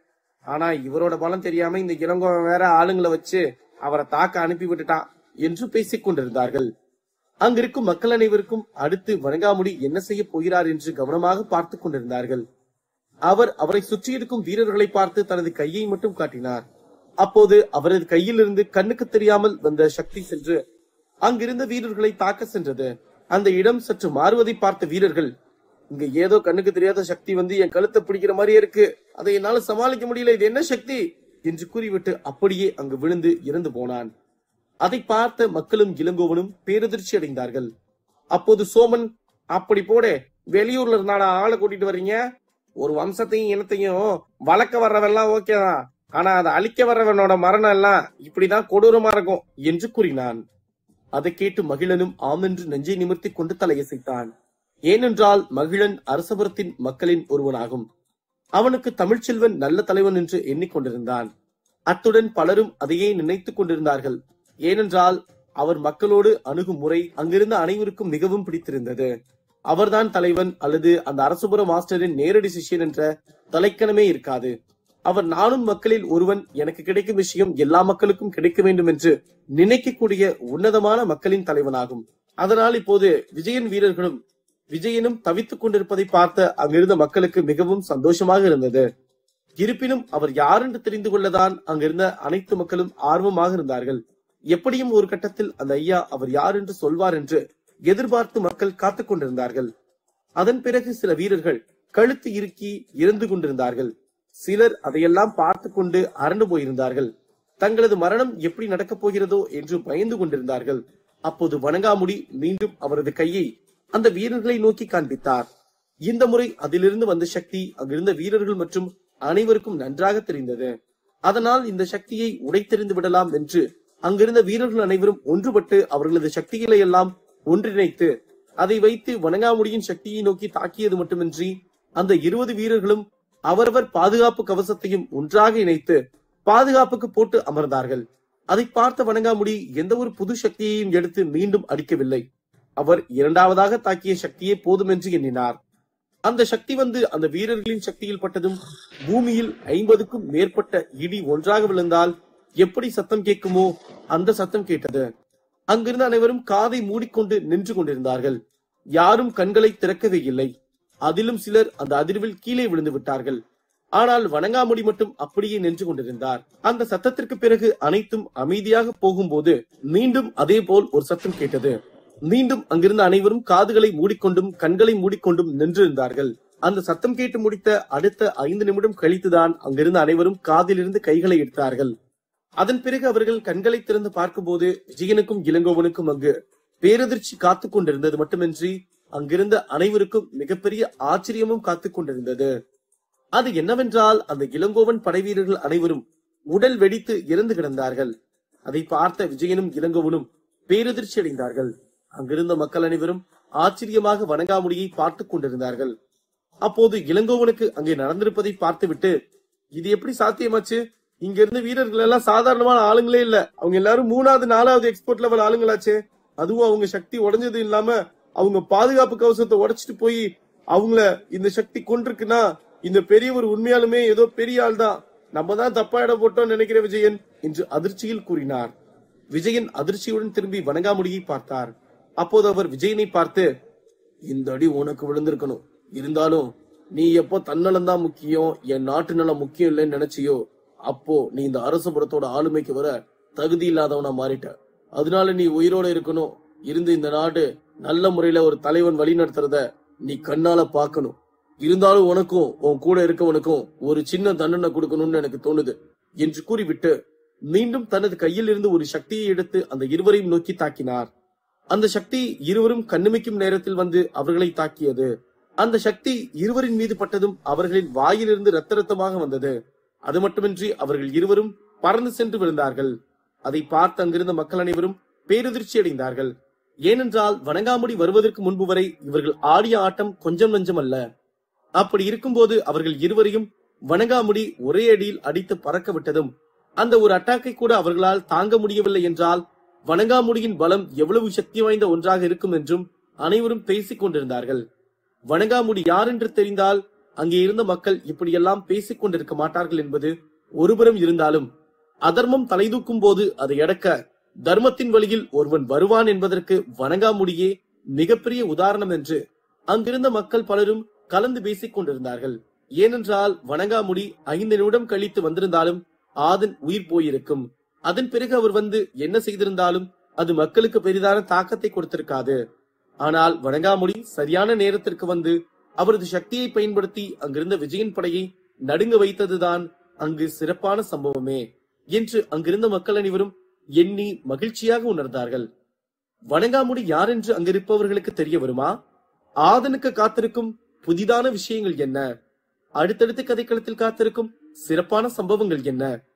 ஆனா இவரோட பலம் தெரியாம இந்த இளங்கோவன் வேற ஆளுங்களை வச்சு அவரை தாக்க அனுப்பி விட்டுட்டான் என்று பேசிக் கொண்டிருந்தார்கள். அங்கிருக்கும் மக்கள் அனைவருக்கும் அடுத்து வணங்காமுடி என்ன செய்ய போகிறார் என்று கவனமாக பார்த்து கொண்டிருந்தார்கள். அவர் அவரை சுற்றி இருக்கும் வீரர்களை பார்த்து தனது கையை மட்டும் காட்டினார். அப்போது அவரது கையில் இருந்து கண்ணுக்கு தெரியாமல் வந்த சக்தி சென்று அங்கிருந்த வீரர்களை தாக்க சென்றது. அந்த இடம் சற்று மாறுவதை பார்த்த வீரர்கள், இங்க ஏதோ கண்ணுக்கு தெரியாத சக்தி வந்து என் கழுத்தை பிடிக்கிற மாதிரியே இருக்கு, அதை என்னால சமாளிக்க முடியல, இது என்ன சக்தி என்று கூறிவிட்டு அப்படியே அங்கு விழுந்து இறந்து போனான். அதை பார்த்த மக்களும் இளங்கோவனும் பேரதிர்ச்சி அடைந்தார்கள். அப்போது சோமன், அப்படி போடு, வெளியூர்ல இருந்தாடா ஆளை கூட்டிட்டு வர்றீங்க, ஒரு வம்சத்தையும் இனத்தையும் வளர்க்க வர்றவெல்லாம் ஓகேதான், ஆனா அதை அழிக்க வர்றவனோட மரணம் எல்லாம் இப்படிதான் கொடூரமா இருக்கும் என்று கூறினான். அதை கேட்டு மகிழனும் ஆமென்று நெஞ்சை நிமிர்த்தி கொண்டு தலையசைத்தான். ஏனென்றால் மகிழன் அரசபுரத்தின் மக்களின் ஒருவனாகும். அவனுக்கு தமிழ்ச்செல்வன் நல்ல தலைவன் என்று எண்ணிக்கொண்டிருந்தான். அத்துடன் பலரும் அதையே நினைத்துக் கொண்டிருந்தார்கள். ஏனென்றால் அவர் மக்களோடு அணுகும் முறை அங்கிருந்த அனைவருக்கும் மிகவும் பிடித்திருந்தது. அவர்தான் தலைவன் அல்லது அந்த அரசபுர மாஸ்டரின் நேரடி சிஷ்யன் என்ற தலைக்கணமே இருக்காது. அவர் நானும் மக்களில் ஒருவன், எனக்கு கிடைக்கும் விஷயம் எல்லா மக்களுக்கும் கிடைக்க வேண்டும் என்று நினைக்கக்கூடிய உன்னதமான மக்களின் தலைவனாகும். அதனால் இப்போது விஜயனும் தவித்துக் கொண்டிருப்பதை பார்த்த அங்கிருந்த மக்களுக்கு மிகவும் சந்தோஷமாக இருந்தது. இருப்பினும் அவர் யார் என்று தெரிந்து கொள்ளதான் அங்கிருந்த அனைத்து மக்களும் ஆர்வமாக இருந்தார்கள். எப்படியும் ஒரு கட்டத்தில் அந்த ஐயா அவர் யார் என்று சொல்வார் என்று எதிர்பார்த்து மக்கள் காத்துக் கொண்டிருந்தார்கள். அதன் பிறகு சில வீரர்கள் கழுத்து இறுக்கி இறந்து கொண்டிருந்தார்கள். சிலர் அதையெல்லாம் பார்த்து கொண்டு அரண்டு போயிருந்தார்கள். தங்களது மரணம் எப்படி நடக்கப் போகிறதோ என்று பயந்து கொண்டிருந்தார்கள். அப்போது வணங்காமுடி மீண்டும் அவரது கையை அந்த வீரர்களை நோக்கி காண்பித்தார். இந்த முறை அதிலிருந்து வந்த சக்தி அங்கிருந்த வீரர்கள் மற்றும் அனைவருக்கும் நன்றாக தெரிந்தது. அதனால் இந்த சக்தியை உடைத்தெறிந்து விடலாம் என்று அங்கிருந்த வீரர்கள் அனைவரும் ஒன்றுபட்டு அவர்களது சக்திகளை எல்லாம் ஒன்றிணைத்து அதை வைத்து வணங்காமுடியின் சக்தியை நோக்கி தாக்கியது மட்டுமின்றி அந்த 20 வீரர்களும் அவரவர் பாதுகாப்பு கவசத்தையும் ஒன்றாக இணைத்து பாதுகாப்புக்கு போட்டு அமர்ந்தார்கள். அதை பார்த்த வணங்காமுடி எந்த ஒரு புது சக்தியையும் எடுத்து மீண்டும் அடிக்கவில்லை. அவர் இரண்டாவதாக தாக்கிய சக்தியே போதும் என்று எண்ணினார். அந்த சக்தி வந்து அந்த வீரர்களின் சக்தியில் பட்டதும் பூமியில் 50க்கும் மேற்பட்ட இடி ஒன்றாக விழுந்தால் எப்படி சத்தம் கேட்குமோ அந்த சத்தம் கேட்டது. அங்கிருந்த அனைவரும் காதை மூடிக்கொண்டு நின்று கொண்டிருந்தார்கள். யாரும் கண்களை திறக்கவே இல்லை. அதிலும் சிலர் அந்த அதிர்வில் கீழே விழுந்து விட்டார்கள். ஆனால் வணங்காமுடி மட்டும் அப்படியே நின்று கொண்டிருந்தார். அந்த சத்தத்திற்கு பிறகு அனைத்தும் அமைதியாக போகும்போது மீண்டும் அதே போல் ஒரு சத்தம் கேட்டது. மீண்டும் அங்கிருந்த அனைவரும் காதுகளை மூடிக்கொண்டும் கண்களை மூடிக்கொண்டும் நின்றிருந்தார்கள். அந்த சத்தம் கேட்டு முடித்த அடுத்த 5 நிமிடம் கழித்துதான் அங்கிருந்த அனைவரும் காதிலிருந்து கைகளை எடுத்தார்கள். அதன் பிறகு அவர்கள் கண்களை திறந்து பார்க்கும்போது விஜயனுக்கும் இளங்கோவனுக்கும் அங்கு பேரதிர்ச்சி காத்துக் கொண்டிருந்தது மட்டுமின்றி அங்கிருந்த அனைவருக்கும் மிகப்பெரிய ஆச்சரியமும் காத்துக் கொண்டிருந்தது. அது என்னவென்றால் அந்த இளங்கோவன் படை வீரர்கள் அனைவரும் உடல் வெடித்து இறந்து கிடந்தார்கள். அதை பார்த்த விஜயனும் இளங்கோவனும் பேரதிர்ச்சி அடைந்தார்கள். அங்கிருந்த மக்கள் அனைவரும் ஆச்சரியமாக வணங்காமுடியை பார்த்துக் கொண்டிருந்தார்கள். அப்போது இளங்கோவனுக்கு அங்கே நடந்திருப்பதை பார்த்துவிட்டு, இது எப்படி சாத்தியமாச்சு? இங்க இருந்த வீரர்கள் எல்லாம் சாதாரணமான ஆளுங்களே இல்ல. அவங்க எல்லாரும் 3வது 4வது எக்ஸ்போர்ட் லெவல் ஆளுங்களாச்சே. அதுவும் அவங்க சக்தி உடைஞ்சது இல்லாம அவங்க பாதுகாப்பு கவசத்தை உடைச்சிட்டு போய் அவங்கள இந்த சக்தி கொண்டிருக்குன்னா இந்த பெரியவர் உண்மையாலுமே ஏதோ பெரிய ஆள் தான். நம்ம தான் தப்பா இடம் போட்டோம் நினைக்கிற விஜயன் என்று அதிர்ச்சியில் கூறினார். விஜயன் அதிர்ச்சியுடன் திரும்பி வணங்காமுடியை பார்த்தார். அப்போது அவர் விஜயனை பார்த்து, இந்த அடி உனக்கு விழுந்திருக்கணும். இருந்தாலும் நீ எப்போ தன்னலம் தான் முக்கியம், என் நாட்டு நலம் முக்கியம் இல்லைன்னு நினைச்சியோ அப்போ நீ இந்த அரசபுரத்தோட ஆளுமைக்கு வர தகுதி இல்லாதவனா மாறிட்ட. அதனால நீ உயிரோட இருக்கணும். இருந்து இந்த நாடு நல்ல முறையில ஒரு தலைவன் வழி நடத்துறத நீ கண்ணால பாக்கணும். இருந்தாலும் உனக்கும் உன் கூட இருக்கவனுக்கும் ஒரு சின்ன தண்டனை கொடுக்கணும்னு எனக்கு தோணுது என்று கூறிவிட்டு மீண்டும் தனது கையில் இருந்து ஒரு சக்தியை எடுத்து அந்த இருவரையும் நோக்கி தாக்கினார். அந்த சக்தி இருவரும் கண்ணிமைக்கும் நேரத்தில் வந்து அவர்களை தாக்கியது. அந்த சக்தி இருவரின் மீது பட்டதும் அவர்களின் வாயிலிருந்து ரத்த ரத்தமாக வந்தது. அது மட்டுமின்றி அவர்கள் இருவரும் பறந்து சென்று விழுந்தார்கள். அதை பார்த்து அங்கிருந்த மக்கள் அனைவரும் பேரதிர்ச்சி அடைந்தார்கள். ஏனென்றால் வணங்காமுடி வருவதற்கு முன்பு வரை இவர்கள் ஆடிய ஆட்டம் கொஞ்சம் நஞ்சம் அல்ல. அப்படி இருக்கும்போது அவர்கள் இருவரையும் வணங்காமுடி ஒரே அடியில் அடித்து பறக்க விட்டதும் அந்த ஒரு அட்டாக்கை கூட அவர்களால் தாங்க முடியவில்லை என்றால் வணங்காமுடியின் பலம் எவ்வளவு சக்தி வாய்ந்த ஒன்றாக இருக்கும் என்றும் அனைவரும் பேசிக் கொண்டிருந்தார்கள். வணங்காமுடி யார் என்று தெரிந்தால் அங்கே இருந்த மக்கள் இப்படியெல்லாம் பேசிக் கொண்டிருக்க மாட்டார்கள் என்பது ஒருபுறம் இருந்தாலும், அதர்மம் தலைதூக்கும் போது அதை அடக்க தர்மத்தின் வழியில் ஒருவன் வருவான் என்பதற்கு வணங்காமுடியே மிகப்பெரிய உதாரணம் என்று அங்கிருந்த மக்கள் பலரும் கலந்து பேசிக் கொண்டிருந்தார்கள். ஏனென்றால் வணங்காமுடி 5 நிமிடம் கழித்து வந்திருந்தாலும் ஆதன் உயிர் போயிருக்கும். அதன் பிறகு அவர் வந்து என்ன செய்திருந்தாலும் அது மக்களுக்கு பெரிதான தாக்கத்தை கொடுத்திருக்காது. ஆனால் வணங்காமுடி சரியான நேரத்திற்கு வந்து அவரது சக்தியை பயன்படுத்தி அங்கிருந்த விஜயன் படையை நடுங்க வைத்ததுதான் அங்கு சிறப்பான சம்பவமே என்று அங்கிருந்த மக்கள் அனைவரும் எண்ணி மகிழ்ச்சியாக உணர்ந்தார்கள். வணங்காமுடி யார் என்று அங்கிருப்பவர்களுக்கு தெரிய வருமா? ஆதனுக்கு காத்திருக்கும் புதிதான விஷயங்கள் என்ன? அடுத்தடுத்த கதைக்களத்தில் காத்திருக்கும் சிறப்பான சம்பவங்கள் என்ன?